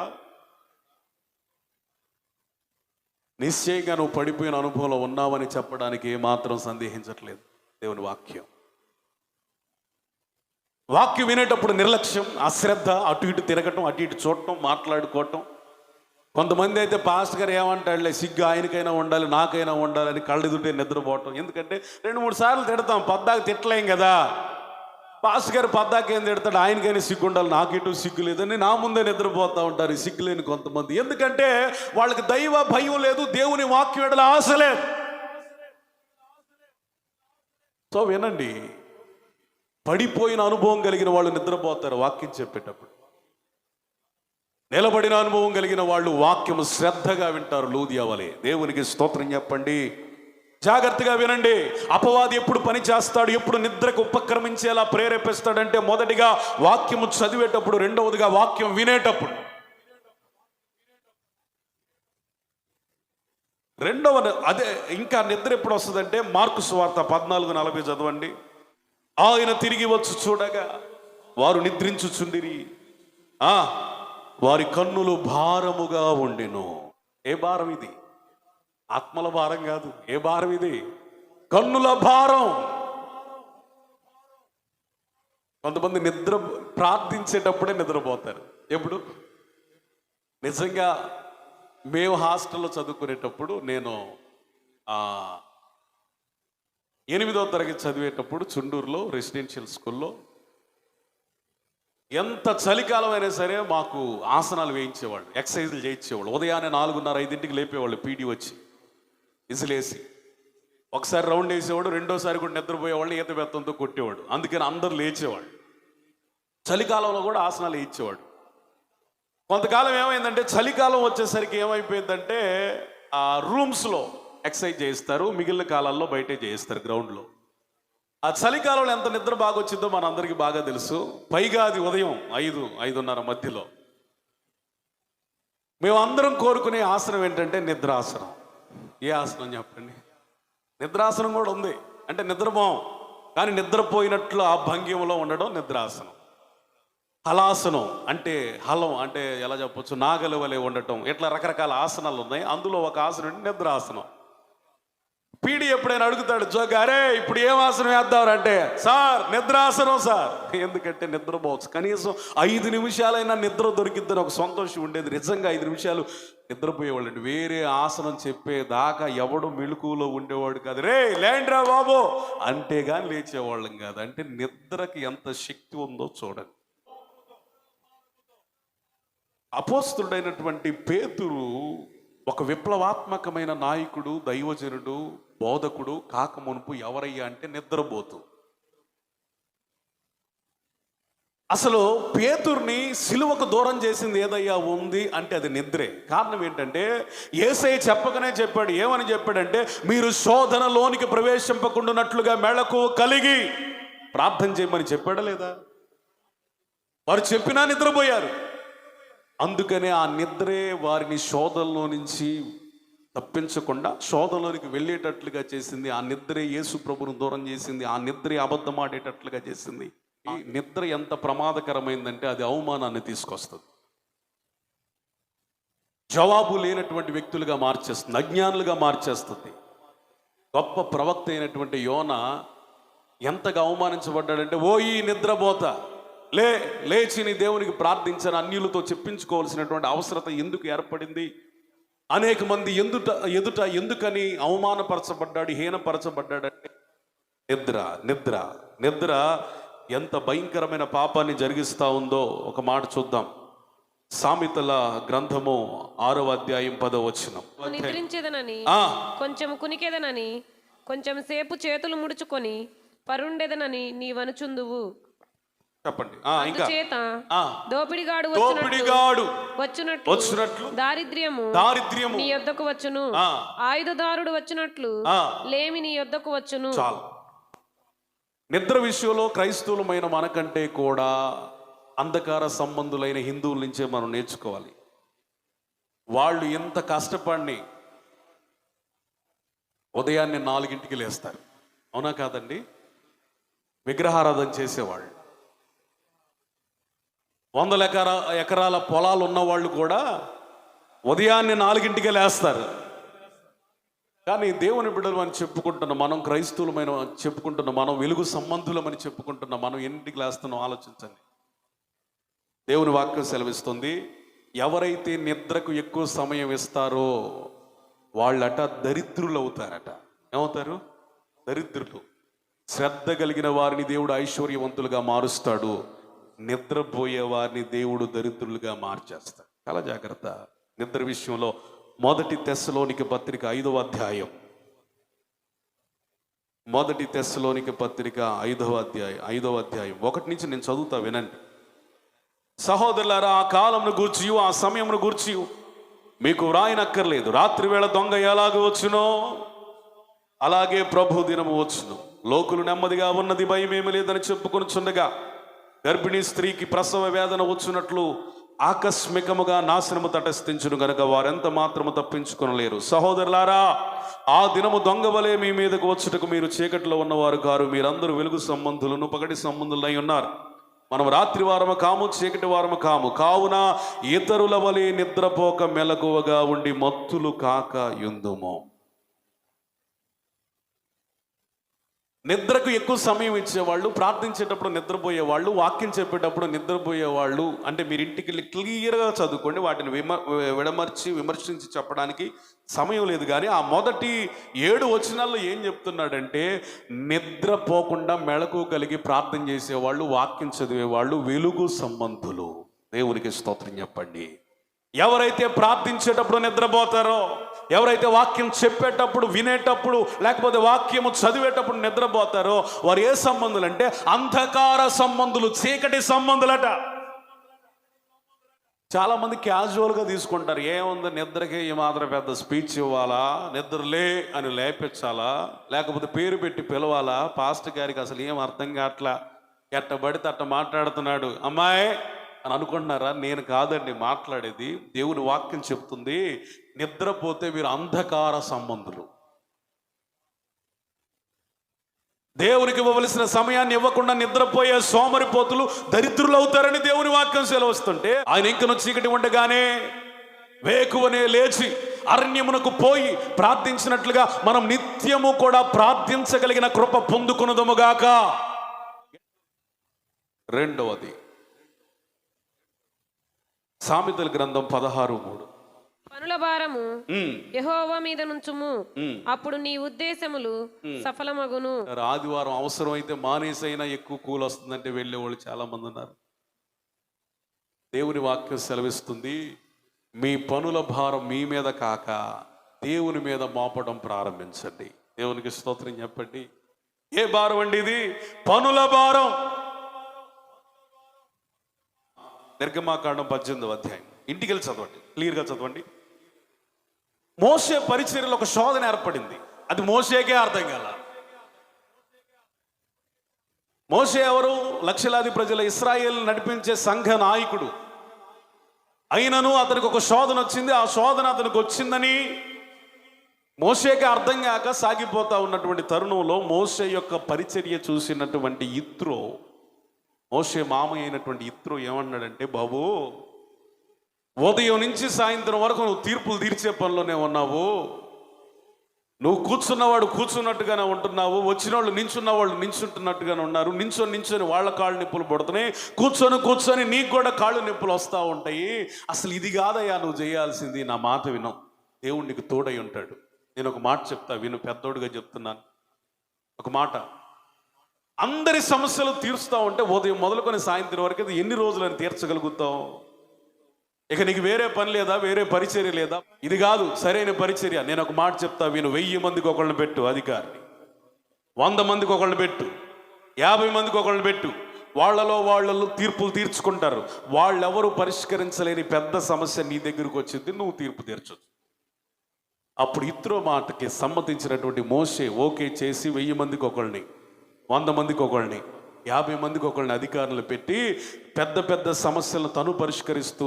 నిశ్చయంగా నువ్వు పడిపోయిన అనుభవంలో ఉన్నావని చెప్పడానికి ఏమాత్రం సందేహించట్లేదు. దేవుని వాక్యం వినేటప్పుడు నిర్లక్ష్యం, అశ్రద్ధ, అటు ఇటు తిరగటం, అటు ఇటు చూడటం, మాట్లాడుకోవటం. కొంతమంది అయితే పాస్టర్ గారు ఏమంటాడులే, సిగ్గు ఆయనకైనా ఉండాలి, నాకైనా ఉండాలని కళ్ళెదుటే నిద్రపోవటం. ఎందుకంటే 2-3 సార్లు తిడతాం, పద్దాకు తిట్టలేం కదా. పాస్ గారు పద్దాకేం తిడతాడు, ఆయనకైనా సిగ్గు ఉండాలి, నాకు ఇటు సిగ్గు లేదని నా ముందే నిద్రపోతూ ఉంటారు ఈ సిగ్గు లేని కొంతమంది. ఎందుకంటే వాళ్ళకి దైవ భయం లేదు, దేవుని వాక్యం ఎడల ఆశ లేదు. సో వినండి, పడిపోయిన అనుభవం కలిగిన వాళ్ళు నిద్రపోతారు వాక్యం చెప్పేటప్పుడు. నిలబడిన అనుభవం కలిగిన వాళ్ళు వాక్యము శ్రద్ధగా వింటారు లూదియా వలె. దేవునికి స్తోత్రం చెప్పండి. జాగ్రత్తగా వినండి. అపవాది ఎప్పుడు పని చేస్తాడు, ఎప్పుడు నిద్రకు ఉపక్రమించేలా ప్రేరేపిస్తాడంటే మొదటిగా వాక్యము చదివేటప్పుడు, రెండవదిగా వాక్యం వినేటప్పుడు. అదే ఇంకా నిద్ర ఎప్పుడు వస్తుందంటే మార్కు సువార్త 14:40 చదవండి. ఆయన తిరిగి వచ్చి చూడగా వారు నిద్రించుచుండిరి, వారి కన్నులు భారముగా ఉండెను. ఏ భారం ఇది? ఆత్మల భారం కాదు. ఏ భారం ఇది? కన్నుల భారం. కొంతమంది నిద్ర ప్రార్థించేటప్పుడే నిద్రపోతారు. ఎప్పుడు? నిజంగా మేము హాస్టల్లో చదువుకునేటప్పుడు, నేను 8వ తరగతి చదివేటప్పుడు చుండూరులో రెసిడెన్షియల్ స్కూల్లో ఎంత చలికాలం అయినా సరే మాకు ఆసనాలు వేయించేవాళ్ళు, ఎక్సర్సైజులు చేయించేవాళ్ళు. ఉదయాన్నే 4:30-5కి లేపేవాళ్ళు పీడి వచ్చి ఇసులేసి. ఒకసారి రౌండ్ వేసేవాడు, రెండోసారి కూడా నిద్రపోయేవాళ్ళు, ఈత బెత్తంతో కొట్టేవాడు. అందుకని అందరు లేచేవాళ్ళు. చలికాలంలో కూడా ఆసనాలు వేయించేవాడు. కొంతకాలం ఏమైందంటే చలికాలం వచ్చేసరికి ఏమైపోయిందంటే ఆ రూమ్స్లో ఎక్సర్సైజ్ చేయిస్తారు, మిగిలిన కాలాల్లో బయటే చేయిస్తారు గ్రౌండ్లో. ఆ చలికాలంలో ఎంత నిద్ర బాగా వచ్చిందో మనందరికీ బాగా తెలుసు. పైగా అది ఉదయం 5-5:30 మధ్యలో. మేము అందరం కోరుకునే ఆసనం ఏంటంటే నిద్రాసనం. ఏ ఆసనం చెప్పండి? నిద్రాసనం కూడా ఉంది. అంటే నిద్రపోం, కానీ నిద్రపోయినట్లు ఆ భంగిమలో ఉండడం నిద్రాసనం. హలాసనం అంటే హలం అంటే ఎలా చెప్పొచ్చు, నాగలి వలె ఉండటం. ఇట్లా రకరకాల ఆసనాలు ఉన్నాయి. అందులో ఒక ఆసనం అంటే నిద్రాసనం. పీడి ఎప్పుడైనా అడుగుతాడు, జోగారే ఇప్పుడు ఏం ఆసనం వేద్దామంటే, సార్ నిద్రాసనం సార్. ఎందుకంటే నిద్రపోవచ్చు. కనీసం 5 నిమిషాలైనా నిద్ర దొరికిద్దని ఒక సంతోషం ఉండేది. నిజంగా 5 నిమిషాలు నిద్రపోయేవాళ్ళండి. వేరే ఆసనం చెప్పేదాకా ఎవడు మెళుకువలో ఉండేవాడు కాదు. రే లేండ్రా బాబు అంటే కానీ లేచేవాళ్ళం కాదు. అంటే నిద్రకి ఎంత శక్తి ఉందో చూడండి. అపోస్తుడైనటువంటి పేతురు ఒక విప్లవాత్మకమైన నాయకుడు, దైవజనుడు, బోధకుడు కాకమునుపు ఎవరయ్యా అంటే నిద్రపోతూ. అసలు పేతుర్ని సిలువకు దూరం చేసింది ఏదయ్యా ఉంది అంటే అది నిద్రే. కారణం ఏంటంటే యేసయ్య చెప్పకనే చెప్పాడు. ఏమని చెప్పాడంటే, మీరు శోధనలోనికి ప్రవేశింపకుండానట్లుగా మెళకువ కలిగి ప్రార్థన చేయమని చెప్పాడా లేదా? వారు చెప్పినా నిద్రపోయారు. అందుకనే ఆ నిద్రే వారిని శోధనలో నుంచి తప్పించకుండా శోధనలోనికి వెళ్ళేటట్లుగా చేసింది. ఆ నిద్రే యేసు ప్రభువును దూరం చేసింది. ఆ నిద్రే అబద్ధమాడేటట్లుగా చేసింది. ఈ నిద్ర ఎంత ప్రమాదకరమైందంటే అది అవమానాన్ని తీసుకొస్తుంది, జవాబు లేనటువంటి వ్యక్తులుగా మార్చేస్తుంది, అజ్ఞానులుగా మార్చేస్తుంది. గొప్ప ప్రవక్త అయినటువంటి యోనా ఎంతగా అవమానించబడ్డాడంటే, ఓ ఈ నిద్రపోత లేచి నీ దేవునికి ప్రార్థించని అన్యులతో చెప్పించుకోవాల్సినటువంటి అవసరత ఎందుకు ఏర్పడింది? అనేక మంది ఎదుట ఎందుకని అవమానపరచబడ్డాడు, హీనపరచబడ్డాడంటే నిద్ర ఎంత భయంకరమైన పాపాన్ని జరిగిస్తూ ఉందో ఒక మాట చూద్దాం. సామెతల గ్రంథము 6వ అధ్యాయం 10వ వచనం. నిద్రించేదనని కొంచెం కునికేదనని కొంచెం సేపు చేతులు ముడుచుకొని పరుండేదనని నీవనుచుందువు. చెప్పండి. దోపిడిగాడు వచ్చినట్లు దారిద్ర్యము నీ యొద్దకు వచ్చును, ఆయుధదారుడు వచ్చినట్లు లేమి నీ యొద్దకు వచ్చును. చాలు. నిద్ర విషయంలో క్రైస్తవులమైన మనకంటే కూడా అంధకార సంబంధులైన హిందువుల నుంచే మనం నేర్చుకోవాలి. వాళ్ళు ఎంత కష్టపడి ఉదయాన్నే 4ంటికి లేస్తారు, అవునా కాదండి? విగ్రహారాధన చేసేవాళ్ళు, 100 ఎకరాల పొలాలు ఉన్నవాళ్ళు కూడా ఉదయాన్నే 4ంటికే లేస్తారు. కానీ దేవుని బిడ్డలు అని చెప్పుకుంటున్న మనం, క్రైస్తవులమైన చెప్పుకుంటున్న మనం, వెలుగు సంబంధులమని చెప్పుకుంటున్న మనం ఎన్నింటికి లేస్తున్నాం ఆలోచించండి. దేవుని వాక్యం సెలవిస్తుంది, ఎవరైతే నిద్రకు ఎక్కువ సమయం ఇస్తారో వాళ్ళట దరిద్రులు అవుతారట. ఏమవుతారు? దరిద్రులు. శ్రద్ధ కలిగిన వారిని దేవుడు ఐశ్వర్యవంతులుగా మారుస్తాడు, నిద్రపోయే వారిని దేవుడు దరిద్రులుగా మార్చేస్తాడు. చాలా జాగ్రత్త నిద్ర విషయంలో. 1 తెస్సలోనిక పత్రిక 5వ అధ్యాయం, 1 తెస్సలోనిక పత్రిక 5వ అధ్యాయం 1 నుంచి నేను చదువుతా, వినండి. సహోదరులారా, ఆ కాలంను గూర్చి ఆ సమయమును గూర్చి మీకు వ్రాయనక్కర్లేదు. రాత్రి వేళ దొంగ ఎలాగ వచ్చునో అలాగే ప్రభు దినము వచ్చును. లోకులు నెమ్మదిగా ఉన్నది, భయమేమి లేదని చెప్పుకొనుచుండగా గర్భిణీ స్త్రీకి ప్రసవ వేదన వచ్చునట్లు ఆకస్మికముగా నాశనము తటస్థించును గనక వారెంత మాత్రము తప్పించుకొనలేరు. సహోదరులారా, ఆ దినము దొంగ వలె మీ మీదకు వచ్చుటకు మీరు చీకటిలో ఉన్నవారు కారు, మీరందరూ వెలుగు సంబంధులను పగటి సంబంధులై ఉన్నారు. మనం రాత్రి వారము కాము, చీకటి వారము కాము. కావున ఇతరుల వలె నిద్రపోక మెలకువగా ఉండి మత్తులు కాక యుందుము. నిద్రకు ఎక్కువ సమయం ఇచ్చేవాళ్ళు, ప్రార్థించేటప్పుడు నిద్రపోయేవాళ్ళు, వాక్యం చెప్పేటప్పుడు నిద్రపోయేవాళ్ళు. అంటే మీరు ఇంటికి వెళ్ళి క్లియర్గా చదువుకోండి. వాటిని విమర్శించి చెప్పడానికి సమయం లేదు. కానీ ఆ మొదటి 7 వచనాల్లో ఏం చెప్తున్నాడంటే, నిద్రపోకుండా మెళకువ కలిగి ప్రార్థన చేసేవాళ్ళు, వాక్యం చదివేవాళ్ళు వెలుగు సంబంధులు. దేవునికి స్తోత్రం చెప్పండి. ఎవరైతే ప్రార్థించేటప్పుడు నిద్రపోతారో, ఎవరైతే వాక్యం చెప్పేటప్పుడు, వినేటప్పుడు, లేకపోతే వాక్యము చదివేటప్పుడు నిద్రపోతారో వారు ఏ సంబంధులు అంటే అంధకార సంబంధులు, చీకటి సంబంధులట. చాలా మంది క్యాజువల్గా తీసుకుంటారు. ఏముంది, నిద్రకి ఈ మాత్రం పెద్ద స్పీచ్ ఇవ్వాలా, నిద్రలే అని లేపించాలా, లేకపోతే పేరు పెట్టి పిలవాలా, పాస్టర్ గారికి అసలు ఏం అర్థం కావట్లా, ఎట్టబడితే అట్ట మాట్లాడుతున్నాడు అమ్మాయి అని అనుకుంటున్నారా? నేను కాదండి మాట్లాడేది, దేవుని వాక్యం చెప్తుంది. నిద్రపోతే మీరు అంధకార సంబంధులు, దేవునికి ఇవ్వవలసిన సమయాన్ని ఇవ్వకుండా నిద్రపోయే సోమరిపోతులు దరిద్రులు అవుతారని దేవుని వాక్యం సెలవుస్తుంటే, ఆయన ఇంకను చీకటి ఉండగానే వేకువనే లేచి అరణ్యమునకు పోయి ప్రార్థించినట్లుగా మనం నిత్యము కూడా ప్రార్థించగలిగిన కృప పొందుకున్నదముగాక. రెండవది, సామెతల గ్రంథం 16:3, పనుల భారము యెహోవా మీద నుంచుము, అప్పుడు నీ ఉద్దేశములు సఫలమగును. ఆదివారం అవసరం అయితే మానేసైనా ఎక్కువ కూలి వస్తుందంటే వెళ్ళే వాళ్ళు చాలా మంది ఉన్నారు. దేవుని వాక్యం సెలవిస్తుంది, మీ పనుల భారం మీ మీద కాక దేవుని మీద మోపడం ప్రారంభించండి. దేవునికి స్తోత్రం చెప్పండి. ఏ భారం అండి ఇది? పనుల భారం. నిర్గమాకాండం 18వ అధ్యాయం, ఇంటికి వెళ్ళి చదవండి, క్లియర్గా చదవండి. మోషే పరిచర్యలో ఒక శోధన ఏర్పడింది. అది మోషేకే అర్థం కాల. మోషే ఎవరు? లక్షలాది ప్రజల ఇశ్రాయేలు నడిపించే సంఘ నాయకుడు. అయినను అతనికి ఒక శోధన వచ్చింది. ఆ శోధన అతనికి వచ్చిందని మోషేకి అర్థం కాక సాగిపోతా ఉన్నటువంటి తరుణంలో మోషే యొక్క పరిచర్య చూసినటువంటి యిత్రో, మోషే మామ అయినటువంటి యిత్రో ఏమన్నాడంటే, బాబు ఉదయం నుంచి సాయంత్రం వరకు నువ్వు తీర్పులు తీర్చే పనిలోనే ఉన్నావు, నువ్వు కూర్చున్నవాడు కూర్చున్నట్టుగానే ఉంటున్నావు, వచ్చిన వాళ్ళు నించున్న వాళ్ళు నించుంటున్నట్టుగానే ఉన్నారు, నించొని వాళ్ళ కాళ్ళు నొప్పులు పడుతున్నాయి, కూర్చొని నీకు కూడా కాళ్ళు నొప్పులు వస్తూ ఉంటాయి. అసలు ఇది కాదయ్యా నువ్వు చేయాల్సింది, నా మాట విను, దేవుడు నీకు తోడై ఉంటాడు. నేను ఒక మాట చెప్తా విను, పెద్దోడుగా చెప్తున్నాను. ఒక మాట, అందరి సమస్యలు తీరుస్తూ ఉంటే ఉదయం మొదలుకొని సాయంత్రం వరకు అది ఎన్ని రోజులని తీర్చగలుగుతావు? ఇక నీకు వేరే పని లేదా, వేరే పరిచర్య లేదా? ఇది కాదు సరైన పరిచర్య. నేను ఒక మాట చెప్తా విను, 1000 మందికి ఒకళ్ళని పెట్టు అధికారిని, 100 మందికి ఒకళ్ళని పెట్టు, 50 మందికి ఒకళ్ళని పెట్టు, వాళ్ళలో తీర్పులు తీర్చుకుంటారు. వాళ్ళెవరు పరిష్కరించలేని పెద్ద సమస్య నీ దగ్గరకు వచ్చింది, నువ్వు తీర్పు తీర్చొచ్చు. అప్పుడు యిత్రో మాటకి సమ్మతించినటువంటి మోషే ఓకే చేసి 1000 మందికి ఒకళ్ళని, 100 మందికి ఒకళ్ళని, 50 మందికి ఒకళ్ళని అధికారులు పెట్టి పెద్ద పెద్ద సమస్యలను తను పరిష్కరిస్తూ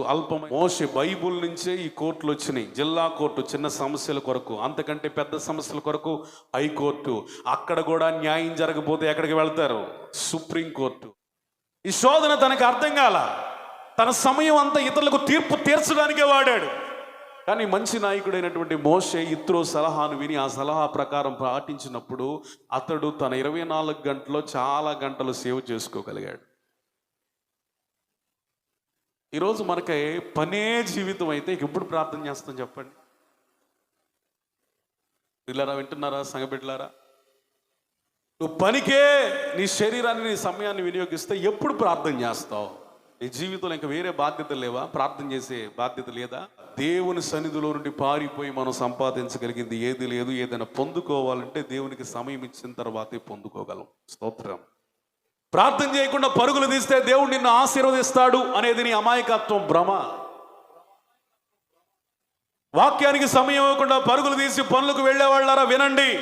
మోషే బైబుల్ నుంచే ఈ కోర్టులు వచ్చినాయి. జిల్లా కోర్టు చిన్న సమస్యల కొరకు, అంతకంటే పెద్ద సమస్యల కొరకు హైకోర్టు, అక్కడ కూడా న్యాయం జరగకపోతే ఎక్కడికి వెళ్తారు? సుప్రీంకోర్టు. ఈ శోధన తనకు అర్థం కాల. తన సమయం అంతా ఇతరులకు తీర్పు తీర్చడానికే వాడాడు. కానీ మంచి నాయకుడైనటువంటి మోషే యిత్రో సలహాను విని ఆ సలహా ప్రకారం పాటించినప్పుడు అతడు తన 24 గంటల్లో చాలా గంటలు సేవ్ చేసుకోగలిగాడు. ఈరోజు మనకి పనే జీవితం అయితే ఎప్పుడు ప్రార్థన చేస్తాం చెప్పండి? పిల్లరా, వింటున్నారా సంగబిడ్డలారా? నువ్వు పనికే నీ శరీరాన్ని నీ సమయాన్ని వినియోగిస్తే ఎప్పుడు ప్రార్థన చేస్తావు? నీ జీవితంలో ఇంకా వేరే బాధ్యత లేవా? ప్రార్థన చేసే బాధ్యత లేదా? దేవుని సన్నిధిలో నుండి పారిపోయి మనం సంపాదించగలిగింది ఏది లేదు. ఏదైనా పొందుకోవాలంటే దేవునికి సమయం ఇచ్చిన తర్వాతే పొందుకోగలం. స్తోత్రం. ప్రార్థన చేయకుండా పరుగులు తీస్తే దేవుడు నిన్ను ఆశీర్వదిస్తాడు అనేది నీ అమాయకత్వం, భ్రమ. వాక్యానికి సమయం ఇవ్వకుండా పరుగులు తీసి పనులకు వెళ్ళేవాళ్ళారా, వినండి.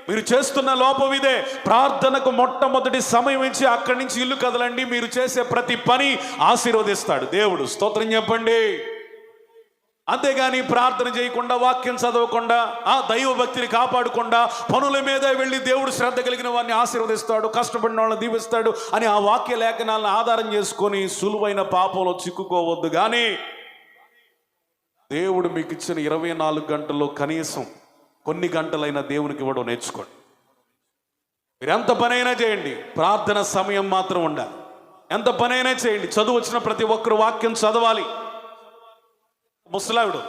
మీరు చేస్తున్న లోపం ఇదే. ప్రార్థనకు మొట్టమొదటి సమయం ఇచ్చి అక్కడి నుంచి ఇల్లు కదలండి. మీరు చేసే ప్రతి పని ఆశీర్వదిస్తాడు దేవుడు. స్తోత్రం చెప్పండి. అంతేగాని ప్రార్థన చేయకుండా, వాక్యం చదవకుండా, ఆ దైవ భక్తిని కాపాడకుండా పనుల మీద వెళ్ళి దేవుడు శ్రద్ధ కలిగిన వారిని ఆశీర్వదిస్తాడు, కష్టపడిన వాళ్ళని దీవిస్తాడు అని ఆ వాక్య లేఖనాలను ఆధారం చేసుకొని సులువైన పాపంలో చిక్కుకోవద్దు. కానీ దేవుడు మీకు ఇచ్చిన 24 గంటల్లో కనీసం కొన్ని గంటలైనా దేవునికి ఇవ్వడం నేర్చుకోండి. మీరు ఎంత పనైనా చేయండి, ప్రార్థన సమయం మాత్రం ఉండాలి. ఎంత పనైనా చేయండి. చదువు వచ్చిన ప్రతి ఒక్కరు వాక్యం చదవాలి. ముసలావిడు,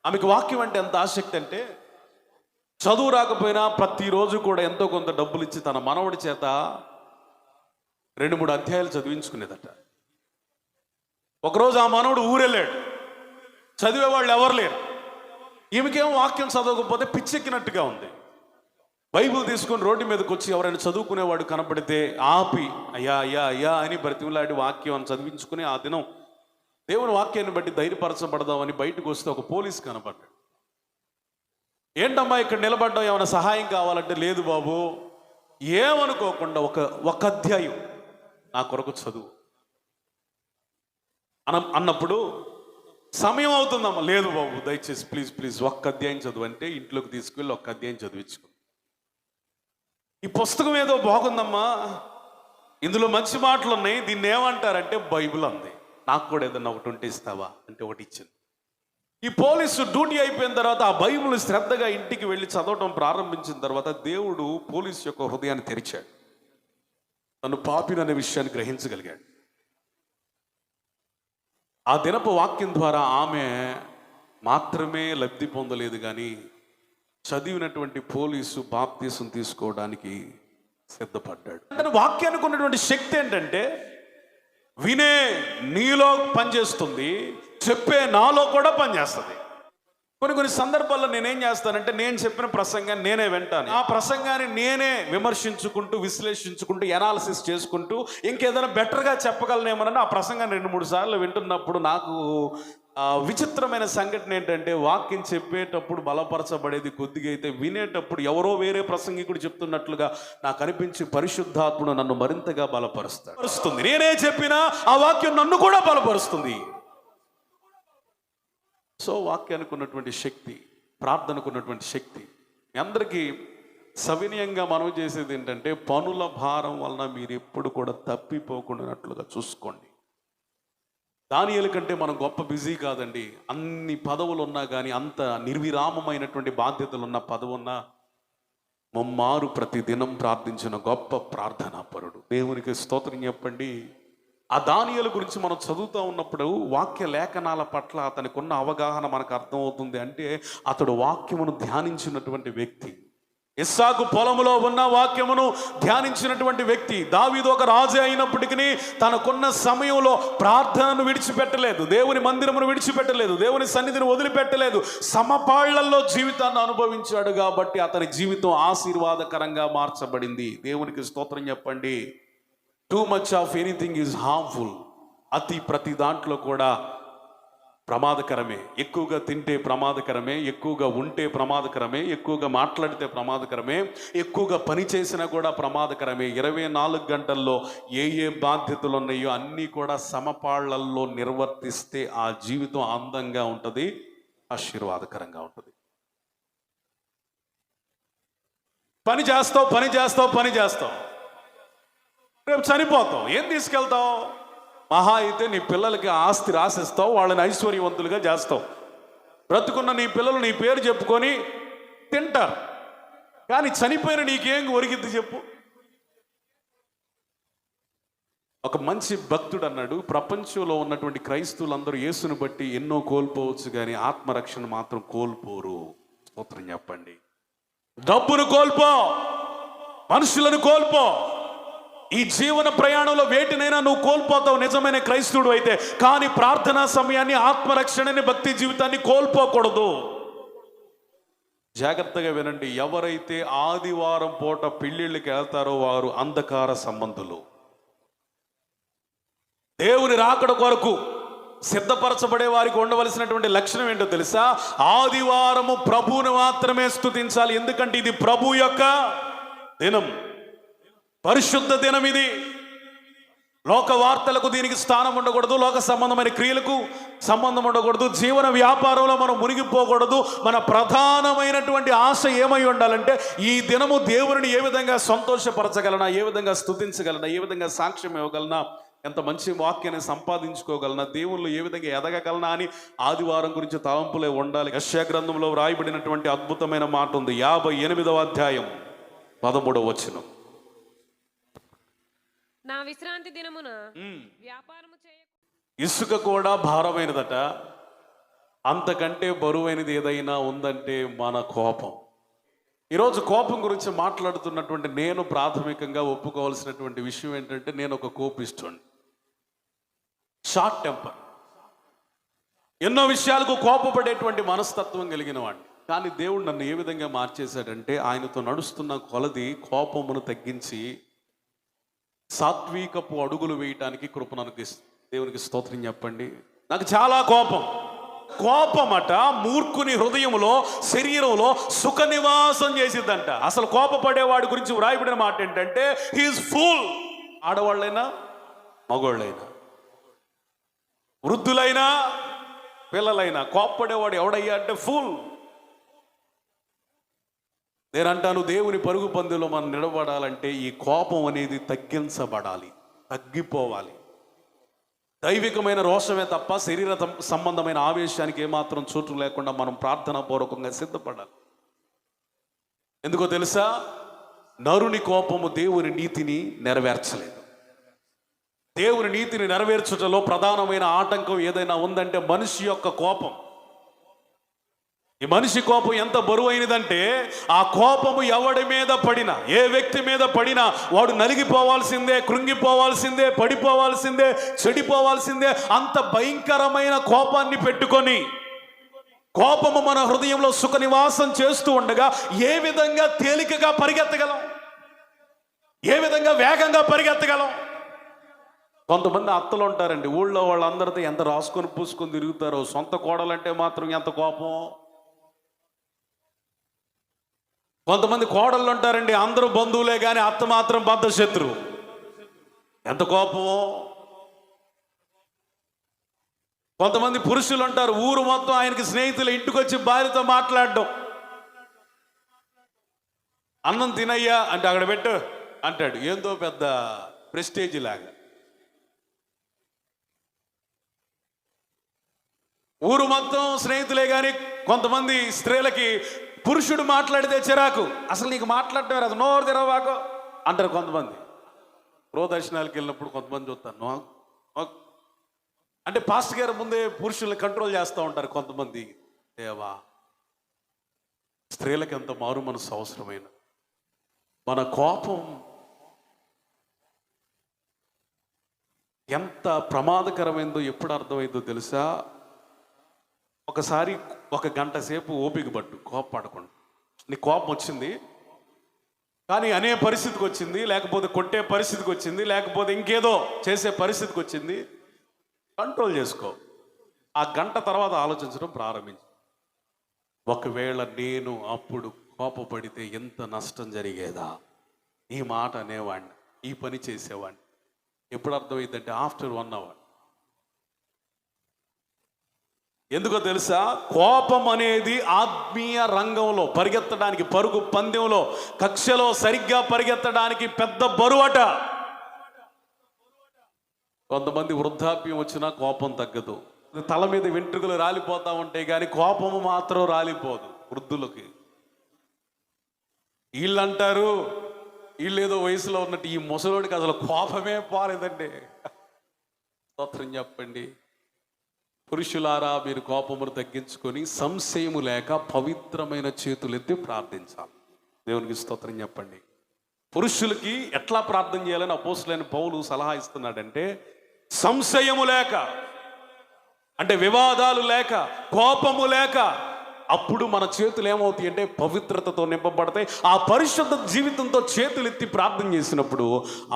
ఆమెకు వాక్యం అంటే ఎంత ఆసక్తి అంటే, చదువు రాకపోయినా ప్రతిరోజు కూడా ఎంతో కొంత డబ్బులు ఇచ్చి తన మనవడి చేత 2-3 అధ్యాయాలు చదివించుకునేదట. ఒకరోజు ఆ మనవడు ఊరెళ్ళాడు. చదివే వాళ్ళు ఎవరు లేరు. ఈమెకేమో వాక్యం చదవకపోతే పిచ్చెక్కినట్టుగా ఉంది. బైబిల్ తీసుకొని రోడ్డు మీదకి వచ్చి ఎవరైనా చదువుకునేవాడు కనపడితే ఆపి అయ్యా అయ్యా అయ్యా అని బ్రతిమలాడి వాక్యం అని చదివించుకుని ఆ దినం దేవుని వాక్యాన్ని బట్టి ధైర్యపరచబడదామని బయటకు వస్తే ఒక పోలీస్ కనపడ్డాడు. ఏంటమ్మా ఇక్కడ నిలబడ్డావు, ఏమైనా సహాయం కావాలంటే, లేదు బాబు, ఏమనుకోకుండా ఒక అధ్యాయం నా కొరకు చదువు అన్నప్పుడు, సమయం అవుతుందమ్మా, లేదు బాబు దయచేసి ప్లీజ్ ప్లీజ్ ఒక్క అధ్యాయం చదువు అంటే ఇంట్లోకి తీసుకువెళ్ళి ఒక్క అధ్యాయం చదివించుకో. ఈ పుస్తకం ఏదో బాగుందమ్మా, ఇందులో మంచి మాటలు ఉన్నాయి, దీన్ని ఏమంటారంటే బైబిల్ అంది. నాకు కూడా ఏదన్నా ఒకటి ఉంటే ఇస్తావా అంటే ఒకటి ఇచ్చింది. ఈ పోలీసు డ్యూటీ అయిపోయిన తర్వాత ఆ బైబిల్ శ్రద్ధగా ఇంటికి వెళ్ళి చదవటం ప్రారంభించిన తర్వాత దేవుడు పోలీసు యొక్క హృదయాన్ని తెరిచాడు. తను పాపిననే విషయాన్ని గ్రహించగలిగాడు. ఆ దినపు వాక్యం ద్వారా ఆమె మాత్రమే లబ్ధి పొందలేదు, కానీ చదివినటువంటి పోలీసు బాప్తీసం తీసుకోవడానికి సిద్ధపడ్డాడు. తన వాక్యానికి ఉన్నటువంటి శక్తి ఏంటంటే, వినే నీలో పనిచేస్తుంది, చెప్పే నాలో కూడా పనిచేస్తుంది. కొన్ని సందర్భాల్లో నేనేం చేస్తానంటే, నేను చెప్పిన ప్రసంగాన్ని నేనే వింటాను. ఆ ప్రసంగాన్ని నేనే విమర్శించుకుంటూ, విశ్లేషించుకుంటూ, ఎనాలిసిస్ చేసుకుంటూ ఇంకేదైనా బెటర్గా చెప్పగలనేమోనని ఆ ప్రసంగాన్ని 2-3 సార్లు వింటున్నప్పుడు నాకు విచిత్రమైన సంఘటన ఏంటంటే, వాక్యం చెప్పేటప్పుడు బలపరచబడేది కొద్దిగా అయితే, వినేటప్పుడు ఎవరో వేరే ప్రసంగికుడు చెప్తున్నట్లుగా నాకు అనిపించి పరిశుద్ధాత్ముడు నన్ను మరింతగా బలపరుస్తుంది. నేనే చెప్పినా ఆ వాక్యం నన్ను కూడా బలపరుస్తుంది. సో వాక్యానికి ఉన్నటువంటి శక్తి, ప్రార్థనకు ఉన్నటువంటి శక్తి. మీ అందరికీ సవినయంగా మనం చేసేది ఏంటంటే, పనుల భారం వలన మీరు ఎప్పుడు కూడా తప్పిపోకుండానట్లుగా చూసుకోండి. దానియేలు కంటే మనం గొప్ప బిజీ కాదండి. అన్ని పదవులు ఉన్నా కానీ, అంత నిర్విరామమైనటువంటి బాధ్యతలు ఉన్న పదవి ఉన్నా, ముమ్మారు ప్రతి దినం ప్రార్థించిన గొప్ప ప్రార్థనా పరుడు. దేవునికి స్తోత్రం చెప్పండి. ఆ దానియేలు గురించి మనం చదువుతూ ఉన్నప్పుడు వాక్య లేఖనాల పట్ల అతనికి ఉన్న అవగాహన మనకు అర్థమవుతుంది. అంటే అతడు వాక్యమును ధ్యానించినటువంటి వ్యక్తి. ఇస్సాకు పొలములో ఉన్న వాక్యమును ధ్యానించినటువంటి వ్యక్తి. దావీదు ఒక రాజే అయినప్పటికీ తనకున్న సమయంలో ప్రార్థనను విడిచిపెట్టలేదు, దేవుని మందిరమును విడిచిపెట్టలేదు, దేవుని సన్నిధిని వదిలిపెట్టలేదు. సమపాళ్లలో జీవితాన్ని అనుభవించాడు కాబట్టి అతని జీవితం ఆశీర్వాదకరంగా మార్చబడింది. దేవునికి స్తోత్రం చెప్పండి. Too much of anything is harmful. అతి ప్రతి దాంట్లో కూడా ప్రమాదకరమే. ఎక్కువగా తింటే ప్రమాదకరమే, ఎక్కువగా ఉంటే ప్రమాదకరమే, ఎక్కువగా మాట్లాడితే ప్రమాదకరమే, ఎక్కువగా పని చేసినా కూడా ప్రమాదకరమే. 24 గంటల్లో ఏ బాధ్యతలు ఉన్నాయో అన్నీ కూడా సమపాళ్లల్లో నిర్వర్తిస్తే ఆ జీవితం అందంగా ఉంటుంది, ఆశీర్వాదకరంగా ఉంటుంది. పని చేస్తావు, రేపు చనిపోతావు, ఏం తీసుకెళ్తావు? మహా అయితే నీ పిల్లలకి ఆస్తి రాసిస్తావు, వాళ్ళని ఐశ్వర్యవంతులుగా చేస్తావు. బ్రతుకున్న నీ పిల్లలు నీ పేరు చెప్పుకొని తింటారు, కానీ చనిపోయిన నీకేం ఒరిగిద్ది చెప్పు? ఒక మంచి భక్తుడు అన్నాడు, ప్రపంచంలో ఉన్నటువంటి క్రైస్తవులందరూ యేసును బట్టి ఎన్నో కోల్పోవచ్చు, కానీ ఆత్మరక్షణ మాత్రం కోల్పోరు. స్తోత్రం చెప్పండి. డబ్బును కోల్పో, మనుషులను కోల్పో. ఈ జీవన ప్రయాణంలో వేటినైనా నువ్వు కోల్పోతావు నిజమైన క్రైస్తవుడు అయితే. కానీ ప్రార్థనా సమయాన్ని, ఆత్మరక్షణని, భక్తి జీవితాన్ని కోల్పోకూడదు. జాగ్రత్తగా వినండి. ఎవరైతే ఆదివారం పూట పెళ్లిళ్ళకి వెళ్తారో వారు అంధకార సంబంధులు. దేవుని రాకడ కొరకు సిద్ధపరచబడే వారికి ఉండవలసినటువంటి లక్షణం ఏంటో తెలుసా? ఆదివారము ప్రభువును మాత్రమే స్తుతించాలి. ఎందుకంటే ఇది ప్రభు యొక్క దినం, పరిశుద్ధ దినం. ఇది లోక వార్తలకు దీనికి స్థానం ఉండకూడదు. లోక సంబంధమైన క్రియలకు సంబంధం ఉండకూడదు. జీవన వ్యాపారంలో మనం మునిగిపోకూడదు. మన ప్రధానమైనటువంటి ఆశ ఏమై ఉండాలంటే ఈ దినము దేవుని ఏ విధంగా సంతోషపరచగలనా, ఏ విధంగా స్తుతించగలనా, ఏ విధంగా సాక్ష్యం ఇవ్వగలనా, ఎంత మంచి వాక్యాన్ని సంపాదించుకోగలనా, దేవుళ్ళు ఏ విధంగా ఎదగగలనా అని ఆదివారం గురించి తలంపులే ఉండాలి. యెషయా గ్రంథంలో వ్రాయబడినటువంటి అద్భుతమైన మాట ఉంది. 58వ అధ్యాయం 13వ వచనం. నా విశ్రాంతి దినమున వ్యాపారము చేయ. ఇసుక కూడా భారమైనదట. అంతకంటే బరువైనది ఏదైనా ఉందంటే మన కోపం. ఈరోజు కోపం గురించి మాట్లాడుతున్నటువంటి నేను ప్రాథమికంగా ఒప్పుకోవాల్సినటువంటి విషయం ఏంటంటే, నేను ఒక కోపిస్తుని, షార్ట్ టెంపర్, ఎన్నో విషయాలకు కోపపడేటువంటి మనస్తత్వం కలిగిన వాడిని. కానీ దేవుడు నన్ను ఏ విధంగా మార్చేశాడంటే, ఆయనతో నడుస్తున్న కొలది కోపమును తగ్గించి సాత్వికపు అడుగులు వేయటానికి కృపను అనుగ్రహిస్తుంది. దేవునికి స్తోత్రం చెప్పండి. నాకు చాలా కోపమట మూర్ఖుని హృదయంలో, శరీరంలో సుఖ నివాసం చేసిద్దంట. అసలు కోపపడేవాడి గురించి వ్రాయబడిన మాట ఏంటంటే, హీఈస్ ఫూల్. ఆడవాళ్ళైనా మగవాళ్ళైనా, వృద్ధులైనా పిల్లలైనా, కోపపడేవాడు ఎవడయ్యా అంటే ఫూల్. నేనంటాను, దేవుని పరుగు పందెంలో మనం నిలబడాలంటే ఈ కోపం అనేది తగ్గించబడాలి, తగ్గిపోవాలి. దైవికమైన రోషమే తప్ప శరీర సంబంధమైన ఆవేశానికి ఏమాత్రం చోటు లేకుండా మనం ప్రార్థనా పూర్వకంగా సిద్ధపడాలి. ఎందుకో తెలుసా? నరుని కోపము దేవుని నీతిని నెరవేర్చలేదు. దేవుని నీతిని నెరవేర్చుటలో ప్రధానమైన ఆటంకం ఏదైనా ఉందంటే మనిషి యొక్క కోపం. ఈ మనిషి కోపం ఎంత బరువైనదంటే, ఆ కోపము ఎవడి మీద పడినా, ఏ వ్యక్తి మీద పడినా వాడు నలిగిపోవాల్సిందే, కృంగిపోవాల్సిందే, పడిపోవాల్సిందే, చెడిపోవాల్సిందే. అంత భయంకరమైన కోపాన్ని పెట్టుకొని కోపము మన హృదయంలో సుఖ నివాసం చేస్తూ ఉండగా ఏ విధంగా తేలికగా పరిగెత్తగలం, ఏ విధంగా వేగంగా పరిగెత్తగలం? కొంతమంది అత్తలు ఉంటారండి, ఊళ్ళో వాళ్ళందరితో ఎంత రాసుకొని పూసుకొని తిరుగుతారో, సొంత కోడలంటే మాత్రం ఎంత కోపం. కొంతమంది కోడళ్ళు ఉంటారండి, అందరూ బంధువులే కానీ అత్త మాత్రం బద్ధ శత్రువు. ఎంత కోపమో. కొంతమంది పురుషులు ఉంటారు, ఊరు మొత్తం ఆయనకి స్నేహితులు, ఇంటికి వచ్చి భార్యతో మాట్లాడడం. అన్నం తినయ్యా అంటే అక్కడ పెట్టు అంటాడు, ఏందో పెద్ద ప్రెస్టేజ్ లాగా. ఊరు మొత్తం స్నేహితులే కానీ కొంతమంది స్త్రీలకి పురుషుడు మాట్లాడితే చిరాకు. అసలు నీకు మాట్లాడటం రాదు, నోరు తెరవాకో అంటారు కొంతమంది. గృహదర్శనాలకు వెళ్ళినప్పుడు కొంతమంది చూస్తాను, అంటే పాస్టర్ గారు ముందే పురుషుల్ని కంట్రోల్ చేస్తూ ఉంటారు కొంతమంది. దేవా, స్త్రీలకు ఎంత మారు మనసు అవసరమైన. మన కోపం ఎంత ప్రమాదకరమైందో ఎప్పుడు అర్థమైందో తెలుసా? ఒకసారి 1 గంట సేపు ఓపిక పట్టు, కోపపడకుండా. నీ కోపం వచ్చింది కానీ అనే పరిస్థితికి వచ్చింది, లేకపోతే కొట్టే పరిస్థితికి వచ్చింది, లేకపోతే ఇంకేదో చేసే పరిస్థితికి వచ్చింది, కంట్రోల్ చేసుకో. ఆ గంట తర్వాత ఆలోచించడం ప్రారంభించు. ఒకవేళ నేను అప్పుడు కోపపడితే ఎంత నష్టం జరిగేదా, ఈ మాట అనేవాడిని, ఈ పని చేసేవాడిని. ఎప్పుడు అర్థమైందంటే ఆఫ్టర్ 1 అవర్. ఎందుకో తెలుసా? కోపం అనేది ఆత్మీయ రంగంలో పరిగెత్తడానికి, పరుగు పందెంలో, కక్షలో సరిగ్గా పరిగెత్తడానికి పెద్ద బరువట. కొంతమంది వృద్ధాప్యం వచ్చినా కోపం తగ్గదు. తల మీద వెంట్రుకలు రాలిపోతా ఉంటాయి కానీ కోపము మాత్రం రాలిపోదు వృద్ధులకి. వీళ్ళంటారు, వీళ్ళేదో వయసులో ఉన్నట్టు ఈ ముసలోడికి అసలు కోపమే పోలేదండి. స్తోత్రం చెప్పండి. పురుషులారా, మీరు కోపమును తగ్గించుకొని సంశయము లేక పవిత్రమైన చేతులెత్తి ప్రార్థించాలి. దేవునికి స్తోత్రం చెప్పండి. పురుషులకి ఎట్లా ప్రార్థన చేయాలని అపోస్తలుడైన పౌలు సలహా ఇస్తున్నాడంటే, సంశయము లేక, అంటే వివాదాలు లేక, కోపము లేక, అప్పుడు మన చేతులు ఏమవుతాయి అంటే పవిత్రతతో నింపబడతాయి. ఆ పరిశుద్ధ జీవితంతో చేతులు ఎత్తి ప్రార్థన చేసినప్పుడు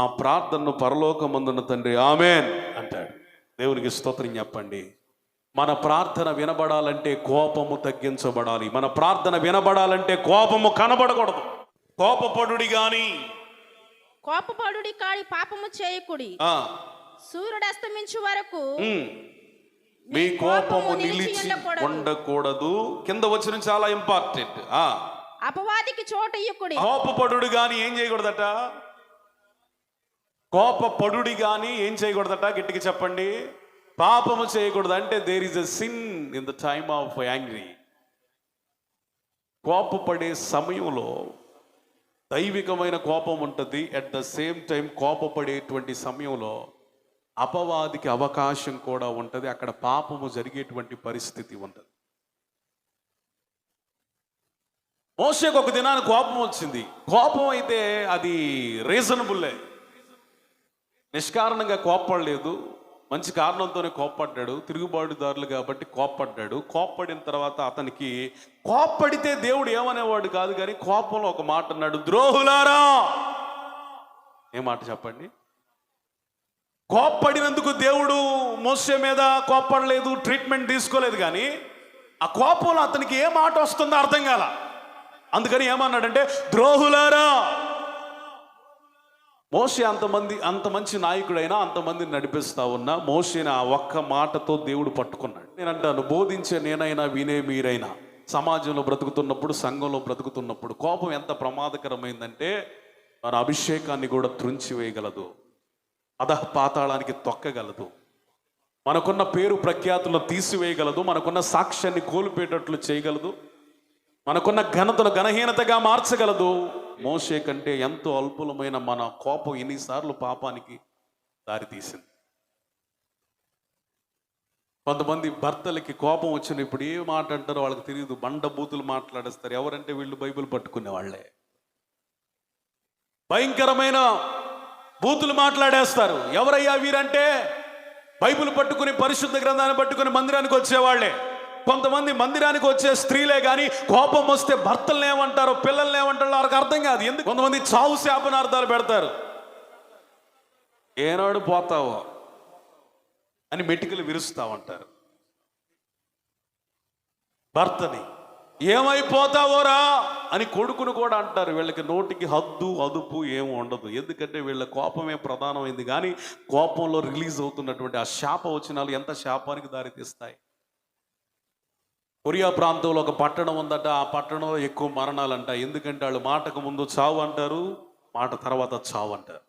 ఆ ప్రార్థనను పరలోకమందున్న తండ్రి ఆమేన్ అంటాడు. దేవునికి స్తోత్రం చెప్పండి. మన ప్రార్థన వినబడాలంటే కోపము తగ్గించబడాలి. మన ప్రార్థన వినబడాలంటే కోపము కనబడకూడదు. కోపపడుడి గాని కోపపడుడి కాడి పాపము చేయకుడి. సూర్యుడు అస్తమించు వరకు మీ కోపము నిలిచి ఉండకూడదు. కింద వచ్చిన చాలా ఇంపార్టెంట్. అపవాదికి చోటు ఇయ్యకుడి. కోపపడుడు గాని ఏం చేయకూడదట? కోపపడుడి గాని ఏం చేయకూడదట? గట్టిగా చెప్పండి. పాపము చేయకూడదు. అంటే there is a sin in the time of angry. కోపపడే సమయంలో దైవికమైన కోపం ఉంటుంది. అట్ ద సేమ్ టైం కోపపడేటువంటి సమయంలో అపవాదికి అవకాశం కూడా ఉంటుంది. అక్కడ పాపము జరిగేటువంటి పరిస్థితి ఉంటుంది. మోషేకు ఒక దినానికి కోపం వచ్చింది. కోపం అయితే అది రీజనబుల్లే, నిష్కారణంగా కోప్పడలేదు. మంచి కారణంతోనే కోప్పడ్డాడు. తిరుగుబాటుదారులు కాబట్టి కోప్పడ్డాడు. కోప్పడిన తర్వాత అతనికి కోప్పడితే దేవుడు ఏమనేవాడు కాదు, కానీ కోపంలో ఒక మాట అన్నాడు, ద్రోహులారా. ఏ మాట చెప్పండి? కోప్పడినందుకు దేవుడు మోషే మీద కోప్పడలేదు, ట్రీట్మెంట్ తీసుకోలేదు. కానీ ఆ కోపంలో అతనికి ఏ మాట వస్తుందో అర్థం కాల. అందుకని ఏమన్నాడంటే ద్రోహులారా. మోషే అంత మంచి నాయకుడైనా, అంతమందిని నడిపిస్తా ఉన్నా మోషేని ఆ ఒక్క మాటతో దేవుడు పట్టుకున్నాడు. నేను అంటాను, బోధించే నేనైనా వినే మీరైనా సమాజంలో బ్రతుకుతున్నప్పుడు, సంఘంలో బ్రతుకుతున్నప్పుడు కోపం ఎంత ప్రమాదకరమైందంటే మన అభిషేకాన్ని కూడా త్రుంచివేయగలదు, అధః పాతాళానికి తొక్కగలదు, మనకున్న పేరు ప్రఖ్యాతులను తీసివేయగలదు, మనకున్న సాక్ష్యాన్ని కోల్పోయేటట్లు చేయగలదు, మనకున్న ఘనతను ఘనహీనతగా మార్చగలదు. మోషే కంటే ఎంతో అల్పులమైన మన కోపం ఎన్నిసార్లు పాపానికి దారితీసింది. కొంతమంది భర్తలకి కోపం వచ్చినప్పుడు ఏ మాట అంటారో వాళ్ళకి తెలియదు, బండబూతులు మాట్లాడేస్తారు. ఎవరంటే వీళ్ళు బైబిల్ పట్టుకునే వాళ్ళే. భయంకరమైన బూతులు మాట్లాడేస్తారు. ఎవరయ్యా వీరంటే బైబిల్ పట్టుకుని, పరిశుద్ధ గ్రంథాన్ని పట్టుకుని మందిరానికి వచ్చేవాళ్లే. కొంతమంది మందిరానికి వచ్చే స్త్రీలే కానీ కోపం వస్తే భర్తలను ఏమంటారో, పిల్లల్ని ఏమంటారో వాళ్ళకి అర్థం కాదు. ఎందుకు? కొంతమంది చావు శాపనార్థాలు పెడతారు. ఏనాడు పోతావో అని మెటికలు విరుస్తామంటారు భర్తని. ఏమైపోతావోరా అని కొడుకును కూడా అంటారు. వీళ్ళకి నోటికి హద్దు అదుపు ఏమి ఉండదు. ఎందుకంటే వీళ్ళ కోపమే ప్రధానమైంది. కానీ కోపంలో రిలీజ్ అవుతున్నటువంటి ఆ శాప వచనాలు ఎంత శాపానికి దారితీస్తాయి. కొరియా ప్రాంతంలో ఒక పట్టణం ఉందట. ఆ పట్టణంలో ఎక్కువ మరణాలంట. ఎందుకంటే వాళ్ళు మాటకు ముందు చావు అంటారు, మాట తర్వాత చావు అంటారు.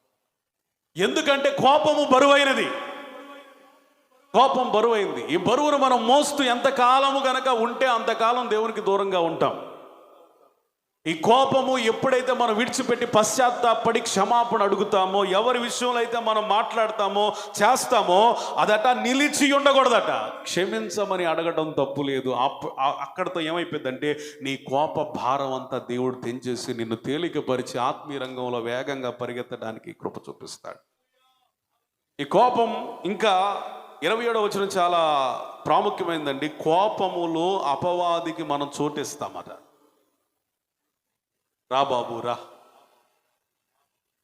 ఎందుకంటే కోపము బరువైనది. కోపం బరువైంది. ఈ బరువును మనం మోస్తూ ఎంతకాలము గనక ఉంటే అంతకాలం దేవునికి దూరంగా ఉంటాం. ఈ కోపము ఎప్పుడైతే మనం విడిచిపెట్టి పశ్చాత్తాపడి క్షమాపణ అడుగుతామో, ఎవరి విషయంలో అయితే మనం మాట్లాడతామో, చేస్తామో, అదట నిలిచి ఉండకూడదట. క్షమించమని అడగడం తప్పు లేదు. అక్కడితో ఏమైపోయిందంటే నీ కోప భారం అంతా దేవుడు తెంచేసి నిన్ను తేలికపరిచి ఆత్మీయ రంగంలో వేగంగా పరిగెత్తడానికి కృప చూపిస్తాడు. ఈ కోపం ఇంకా 27వ వచనం చాలా ప్రాముఖ్యమైనదండి. కోపములో అపవాదికి మనం చోటిస్తామట. రా బాబు రా.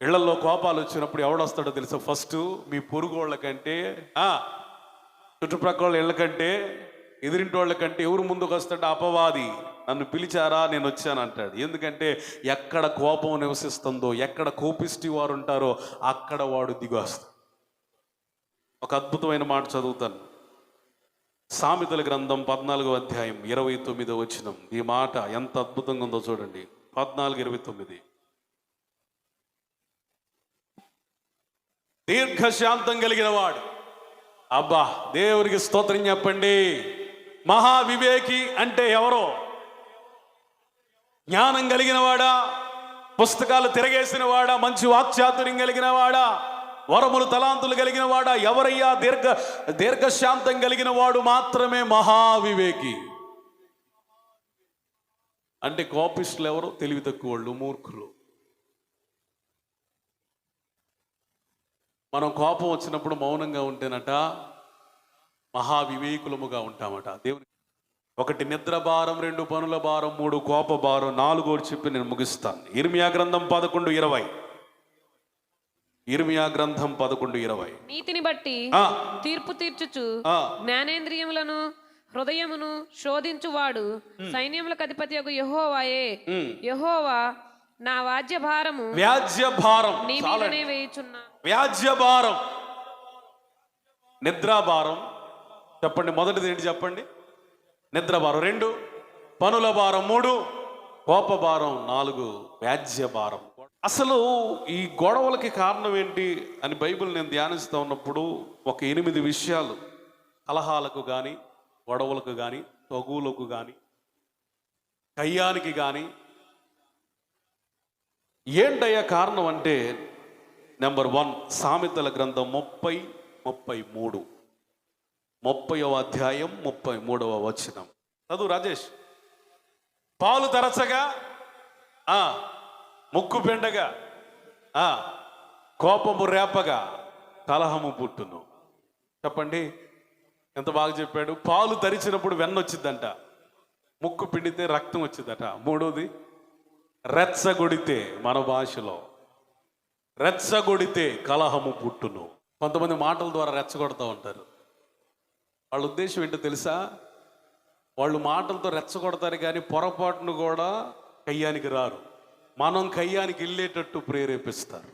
ఇళ్లలో కోపాలు వచ్చినప్పుడు ఎవడొస్తాడో తెలుసా? ఫస్ట్ మీ పొరుగోళ్ళ కంటే, చుట్టుప్రక్కల ఇళ్ళ కంటే, ఎదిరింటి వాళ్ళ కంటే ఎవరు ముందుకు వస్తాడో అపవాది. నన్ను పిలిచారా, నేను వచ్చాను అంటాడు. ఎందుకంటే ఎక్కడ కోపం నివసిస్తుందో, ఎక్కడ కోపిష్టి వారు ఉంటారో అక్కడ వాడు దిగొస్తాడు. ఒక అద్భుతమైన మాట చదువుతాను. సామెతల గ్రంథం 14వ అధ్యాయం 29వ వచనం. ఈ మాట ఎంత అద్భుతంగా ఉందో చూడండి. 14:29. దీర్ఘశాంతం కలిగిన వాడు, అబ్బా దేవునికి స్తోత్రం చెప్పండి. మహావివేకి అంటే ఎవరో? జ్ఞానం కలిగిన వాడా, పుస్తకాలు తిరగేసిన వాడా, మంచి వాక్చాతుర్యం కలిగిన వాడా, వరములు తలాంతులు కలిగిన వాడా? ఎవరయ్యా? దీర్ఘశాంతం కలిగిన వాడు మాత్రమే మహావివేకి. అంటే కోపిస్టులు ఎవరు? తెలివి తక్కువ వాళ్ళు, మూర్ఖులు. మనం కోపం వచ్చినప్పుడు మౌనంగా ఉంటేనట మహావివేకులముగా ఉంటామట. దేవుని ఒకటి నిద్ర భారం, 2 పనుల భారం, 3 కోప భారం, 4 చెప్పి నేను ముగిస్తాను. ఇర్మియా గ్రంథం 11:20. ఇర్మియా గ్రంథం 11:20. నీతిని బట్టి తీర్పు తీర్చుచు జ్ఞానేంద్రియములను హృదయమును శోధించువాడు సైన్యములకు అధిపతి యెహోవాయే. యెహోవా నా వ్యాజ్య భారము నీ మీదనే వేయుచున్నా. వ్యాజ్య భారం, నిద్రా భారం. చెప్పండి, మొదటిది ఏంటి చెప్పండి? నిద్ర భారం. 2 పనుల భారం. 3 కోప భారం. 4 వ్యాజ్య భారం. అసలు ఈ గొడవలకి కారణం ఏంటి అని బైబిల్ నేను ధ్యానిస్తూ ఉన్నప్పుడు ఒక 8 విషయాలు, కలహాలకు కానీ, గొడవలకు కానీ, తగువులకు కానీ, కయ్యానికి కానీ ఏంటయ్యా కారణం అంటే, నెంబర్ 1 సామెతల గ్రంథం 30:33, 30వ అధ్యాయం 33వ వచనం. చదువు రాజేష్. పాలు తరచగా, ముక్కు పెండగా, కోపము రేపగా కలహము పుట్టును. చెప్పండి, ఎంత బాగా చెప్పాడు. పాలు తరిచినప్పుడు వెన్న వచ్చిందంట, ముక్కు పిండితే రక్తం వచ్చిందట. 3వది రెచ్చగొడితే, మన భాషలో రెచ్చగొడితే కలహము పుట్టును. కొంతమంది మాటల ద్వారా రెచ్చగొడతా ఉంటారు. వాళ్ళ ఉద్దేశం ఏంటో తెలుసా? వాళ్ళు మాటలతో రెచ్చగొడతారు కానీ పొరపాటును కూడా కయ్యానికి రారు. మనం కయ్యానికి వెళ్ళేటట్టు ప్రేరేపిస్తారు.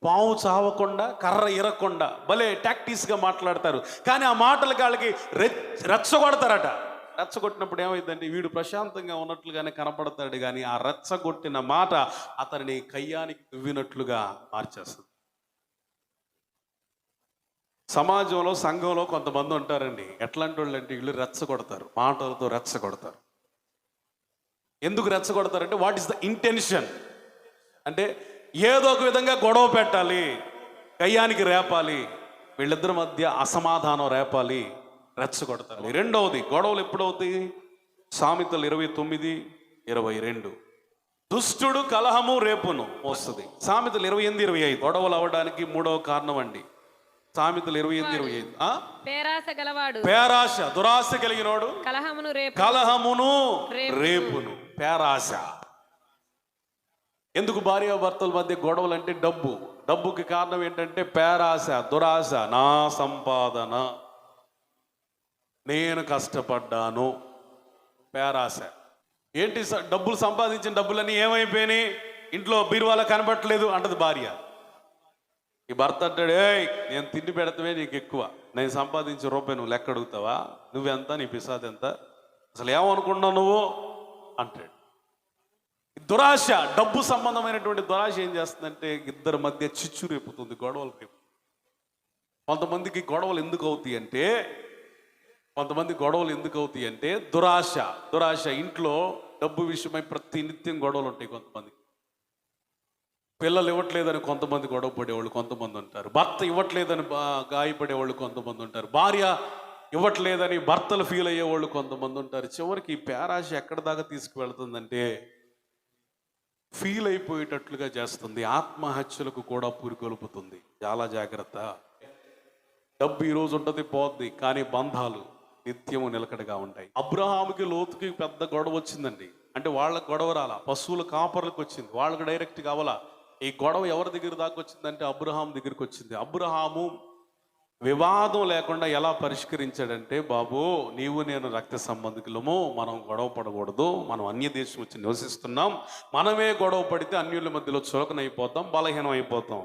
పాము చావకుండా, కర్ర ఇరగకుండా భలే టాక్టిక్స్గా మాట్లాడతారు. కానీ ఆ మాటలకి వాళ్ళకి రెచ్చగొడతారట. రెచ్చగొట్టినప్పుడు ఏమైందంటే, వీడు ప్రశాంతంగా ఉన్నట్లుగానే కనపడతాడు కానీ ఆ రెచ్చగొట్టిన మాట అతనిని కయ్యానికి దువ్వినట్లుగా మార్చేస్తుంది. సమాజంలో, సంఘంలో కొంతమంది ఉంటారండి, ఎట్లాంటి వాళ్ళు అంటే వీళ్ళు రెచ్చగొడతారు, మాటలతో రెచ్చగొడతారు. ఎందుకు రెచ్చగొడతారంటే, వాట్ ఈస్ ద ఇంటెన్షన్ అంటే ఏదో ఒక విధంగా గొడవ పెట్టాలి, కయ్యానికి రేపాలి, వీళ్ళిద్దరి మధ్య అసమాధానం రేపాలి, రెచ్చగొడతారు. 2వది గొడవలు ఎప్పుడవుతాయి? సామెతలు 29:22. దుష్టుడు కలహము రేపును వస్తుంది. సామెతలు 28:25. గొడవలు అవ్వడానికి 3వ కారణం అండి. సామెతలు 28:25. పేరాశ గలవాడు, పేరాశ, దురాశ కలిగినోడు కలహమును రేపును. పేరాశ. ఎందుకు భార్యాభర్తల మధ్య గొడవలు అంటే డబ్బుకి కారణం ఏంటంటే పేరాశ, దురాశ. నా సంపాదన, నేను కష్టపడ్డాను, పేరాశ. ఏంటి డబ్బులు సంపాదించిన డబ్బులన్నీ ఏమైపోయినాయి, ఇంట్లో బీరువాల కనబట్టలేదు అంటది భార్య. ఈ భర్త అంటాడు, నేను తిండి పెడతావే నీకు ఎక్కువ, నేను సంపాదించే రూపాయి నువ్వు లెక్క అడుగుతావా, నువ్వెంత, నీ పిసాది ఎంత, అసలు ఏమనుకున్నావు నువ్వు అంటాడు. దురాశ, డబ్బు సంబంధమైనటువంటి దురాశ ఏం చేస్తుందంటే ఇద్దరి మధ్య చిచ్చు రేపుతుంది, గొడవలు రేపు. కొంతమందికి గొడవలు ఎందుకు అవుతాయి అంటే దురాశ. ఇంట్లో డబ్బు విషయమై ప్రతి నిత్యం గొడవలు ఉంటాయి. కొంతమంది పిల్లలు ఇవ్వట్లేదని కొంతమంది గొడవ పడేవాళ్ళు కొంతమంది ఉంటారు. భర్త ఇవ్వట్లేదని గాయపడేవాళ్ళు కొంతమంది ఉంటారు. భార్య ఇవ్వట్లేదని భర్తలు ఫీల్ అయ్యేవాళ్ళు కొంతమంది ఉంటారు. చివరికి ఈ పేరాశ ఎక్కడి దాకా తీసుకువెళ్తుందంటే ఫీల్ అయిపోయేటట్లుగా చేస్తుంది, ఆత్మహత్యలకు కూడా పురికొల్పుతుంది. చాలా జాగ్రత్త. డబ్బు ఈరోజు ఉంటుంది, పోద్ది, కానీ బంధాలు నిత్యము నిలకడగా ఉంటాయి. అబ్రహాముకి లోతుకి పెద్ద గొడవ వచ్చిందండి. అంటే వాళ్ళకి గొడవ రాలా, పశువుల కాపర్లకు వచ్చింది, వాళ్ళకు డైరెక్ట్ కావాలా. ఈ గొడవ ఎవరి దగ్గర దాకా వచ్చిందంటే అబ్రహాం దగ్గరికి వచ్చింది. అబ్రహాము వివాదం లేకుండా ఎలా పరిష్కరించాడంటే, బాబు నీవు నేను రక్త సంబంధికులము, మనం గొడవ పడకూడదు, మనం అన్య దేశం వచ్చి నివసిస్తున్నాం, మనమే గొడవ పడితే అన్యుల మధ్యలో చులకనైపోతాం, బలహీనం అయిపోతాం,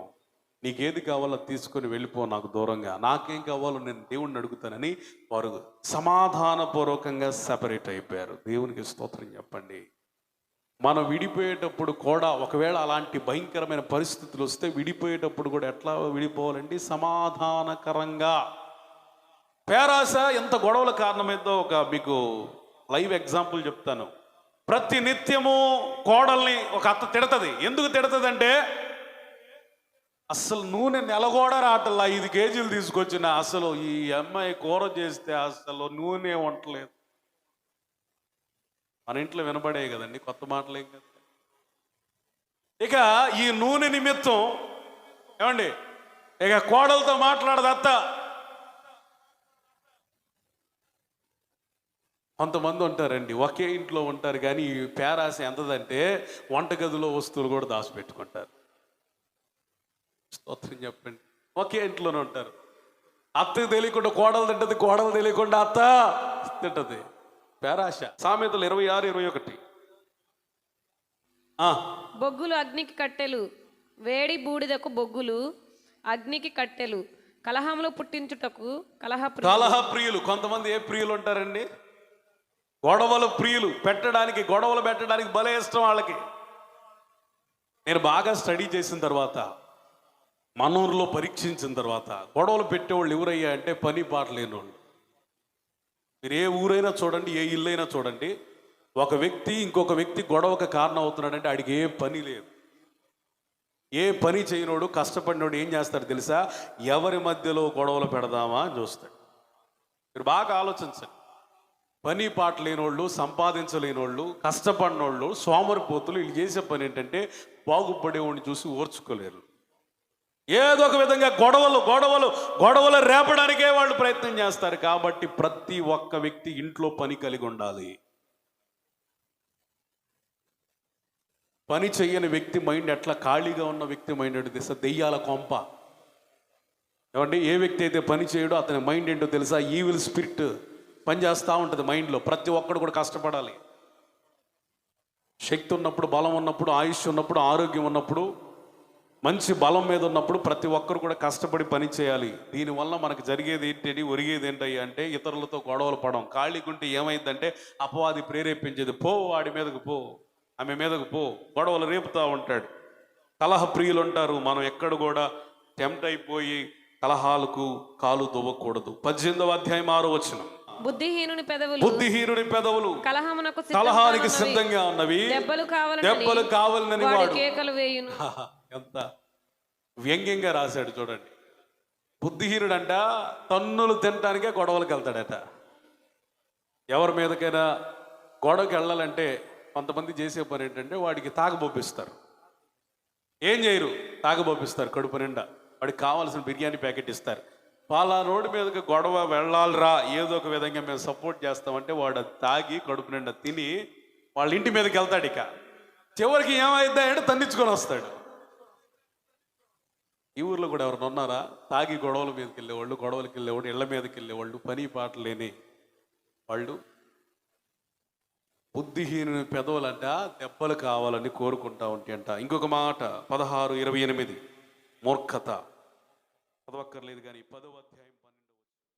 నీకేది కావాలో తీసుకొని వెళ్ళిపో నాకు దూరంగా, నాకేం కావాలో నేను దేవుణ్ణి అడుగుతానని వారు సమాధానపూర్వకంగా సెపరేట్ అయిపోయారు. దేవునికి స్తోత్రం చెప్పండి. మనం విడిపోయేటప్పుడు కూడా ఒకవేళ అలాంటి భయంకరమైన పరిస్థితులు వస్తే విడిపోయేటప్పుడు కూడా ఎట్లా విడిపోవాలండి? సమాధానకరంగా. పేరాశ ఎంత గొడవల కారణమైందో ఒక మీకు లైవ్ ఎగ్జాంపుల్ చెప్తాను. ప్రతి నిత్యము కోడల్ని ఒక అత్త తిడతది. ఎందుకు తిడతది అంటే, అసలు నూనె నెలగోడ రాటల్లా 5 కేజీలు తీసుకొచ్చిన, అసలు ఈ అమ్మాయి కూర చేస్తే అసలు నూనె వంటలేదు. మన ఇంట్లో వినబడే కదండి, కొత్త మాటలేం కదా. ఇక ఈ నూనె నిమిత్తం ఏమండి, ఇక కోడలతో మాట్లాడదు అత్త. కొంతమంది ఉంటారండి, ఒకే ఇంట్లో ఉంటారు కానీ ఈ పేరాశ ఎంతదంటే వంటగదిలో వస్తువులు కూడా దాచిపెట్టుకుంటారు. స్తోత్రం చెప్పండి. ఒకే ఇంట్లోనే ఉంటారు. అత్తకు తెలియకుండా కోడలు తింటది, కోడలు తెలియకుండా అత్త తింటది. పేరాశ. సామెతలు 26:21. బొగ్గులు అగ్నికి కట్టెలు, వేడి బూడిదకు బొగ్గులు అగ్నికి కట్టెలు, కలహములు పుట్టించుటకు కలహప్రియులు. కొంతమంది ఏ ప్రియులు ఉంటారండి? గొడవలు ప్రియులు. గొడవలు పెట్టడానికి భలే ఇష్టం వాళ్ళకి. నేను బాగా స్టడీ చేసిన తర్వాత, మనూరులో పరీక్షించిన తర్వాత, గొడవలు పెట్టేవాళ్ళు ఎవరయ్యా అంటే పని పాట లేని వాళ్ళు. మీరు ఏ ఊరైనా చూడండి, ఏ ఇల్లు అయినా చూడండి, ఒక వ్యక్తి ఇంకొక వ్యక్తి గొడవకు కారణం అవుతున్నాడంటే ఆడికి ఏ పని లేదు. ఏ పని చేయనోడు, కష్టపడినోడు ఏం చేస్తాడు తెలుసా? ఎవరి మధ్యలో గొడవలు పెడదామా అని చూస్తాడు. మీరు బాగా ఆలోచించండి. పని పాట లేనోళ్ళు, సంపాదించలేనోళ్ళు, కష్టపడినోళ్ళు, సోమరిపోతులు, వీళ్ళు చేసే పని ఏంటంటే బాగుపడేవాడిని చూసి ఓర్చుకోలేరు. ఏదో ఒక విధంగా గొడవలు రేపడానికే వాళ్ళు ప్రయత్నం చేస్తారు. కాబట్టి ప్రతి ఒక్క వ్యక్తి ఇంట్లో పని కలిగి ఉండాలి. పని చెయ్యని వ్యక్తి మైండ్ ఎట్లా ఖాళీగా ఉన్న వ్యక్తి మైండ్ అంటే తెలుసా? దెయ్యాల కొంప. ఏమంటే ఏ వ్యక్తి అయితే పని చేయడో అతని మైండ్ ఏంటో తెలుసా? ఈవిల్ స్పిరిట్ పనిచేస్తూ ఉంటుంది మైండ్లో. ప్రతి ఒక్కడు కూడా కష్టపడాలి. శక్తి ఉన్నప్పుడు, బలం ఉన్నప్పుడు, ఆయుష్ ఉన్నప్పుడు, ఆరోగ్యం ఉన్నప్పుడు, మంచి బలం మీద ఉన్నప్పుడు ప్రతి ఒక్కరు కూడా కష్టపడి పని చేయాలి. దీనివల్ల మనకు జరిగేది ఏంటి, ఒరిగేది ఏంటయ్యా అంటే ఇతరులతో గొడవలు పడడం. ఖాళీగుంటే ఏమైందంటే అపవాది ప్రేరేపించేది, పో వాడి మీదకు పో, ఆమె మీదకు పో, గొడవలు రేపుతూ ఉంటాడు. కలహ ప్రియులు ఉంటారు. మనం ఎక్కడ కూడా టెంప్ట్ అయిపోయి కలహాలకు కాలు దువ్వకూడదు. 18వ అధ్యాయం 6వ వచనం. బుద్ధిహీనుని పెదవులు కలహానికి సిద్ధంగా ఉన్నవి, దెబ్బలు కావాలని వాడు కేకలు వేయును. ఎంత వ్యంగ్యంగా రాశాడు చూడండి. బుద్ధిహీనుడంట తన్నులు తినటానికే గొడవలకు వెళ్తాడట. ఎవరి మీదకైనా గొడవకి వెళ్ళాలంటే కొంతమంది చేసే పని ఏంటంటే వాడికి తాగబొప్పిస్తారు. ఏం చేయరు, తాగబొప్పిస్తారు కడుపు నిండా. వాడికి కావాల్సిన బిర్యానీ ప్యాకెట్ ఇస్తారు. వాళ్ళ రోడ్డు మీదకి గొడవ వెళ్ళాలరా, ఏదో ఒక విధంగా మేము సపోర్ట్ చేస్తామంటే వాడు తాగి కడుపు నిండా తిని వాళ్ళ ఇంటి మీదకి వెళ్తాడు. ఇక చివరికి ఏమైందంటే తన్నించుకొని వస్తాడు. ఈ ఊర్లో కూడా ఎవరైనా ఉన్నారా తాగి గొడవల మీదకి వెళ్ళేవాళ్ళు, గొడవలకి వెళ్ళేవాళ్ళు, ఇళ్ల మీదకి వెళ్ళేవాళ్ళు, పని పాట లేని వాళ్ళు? బుద్ధిహీనుని పెదవులంట దెబ్బలు కావాలని కోరుకుంటా ఉంటే అంట. ఇంకొక మాట 16:28 మూర్ఖత. చదవక్కర్లేదు కానీ 10వ అధ్యాయం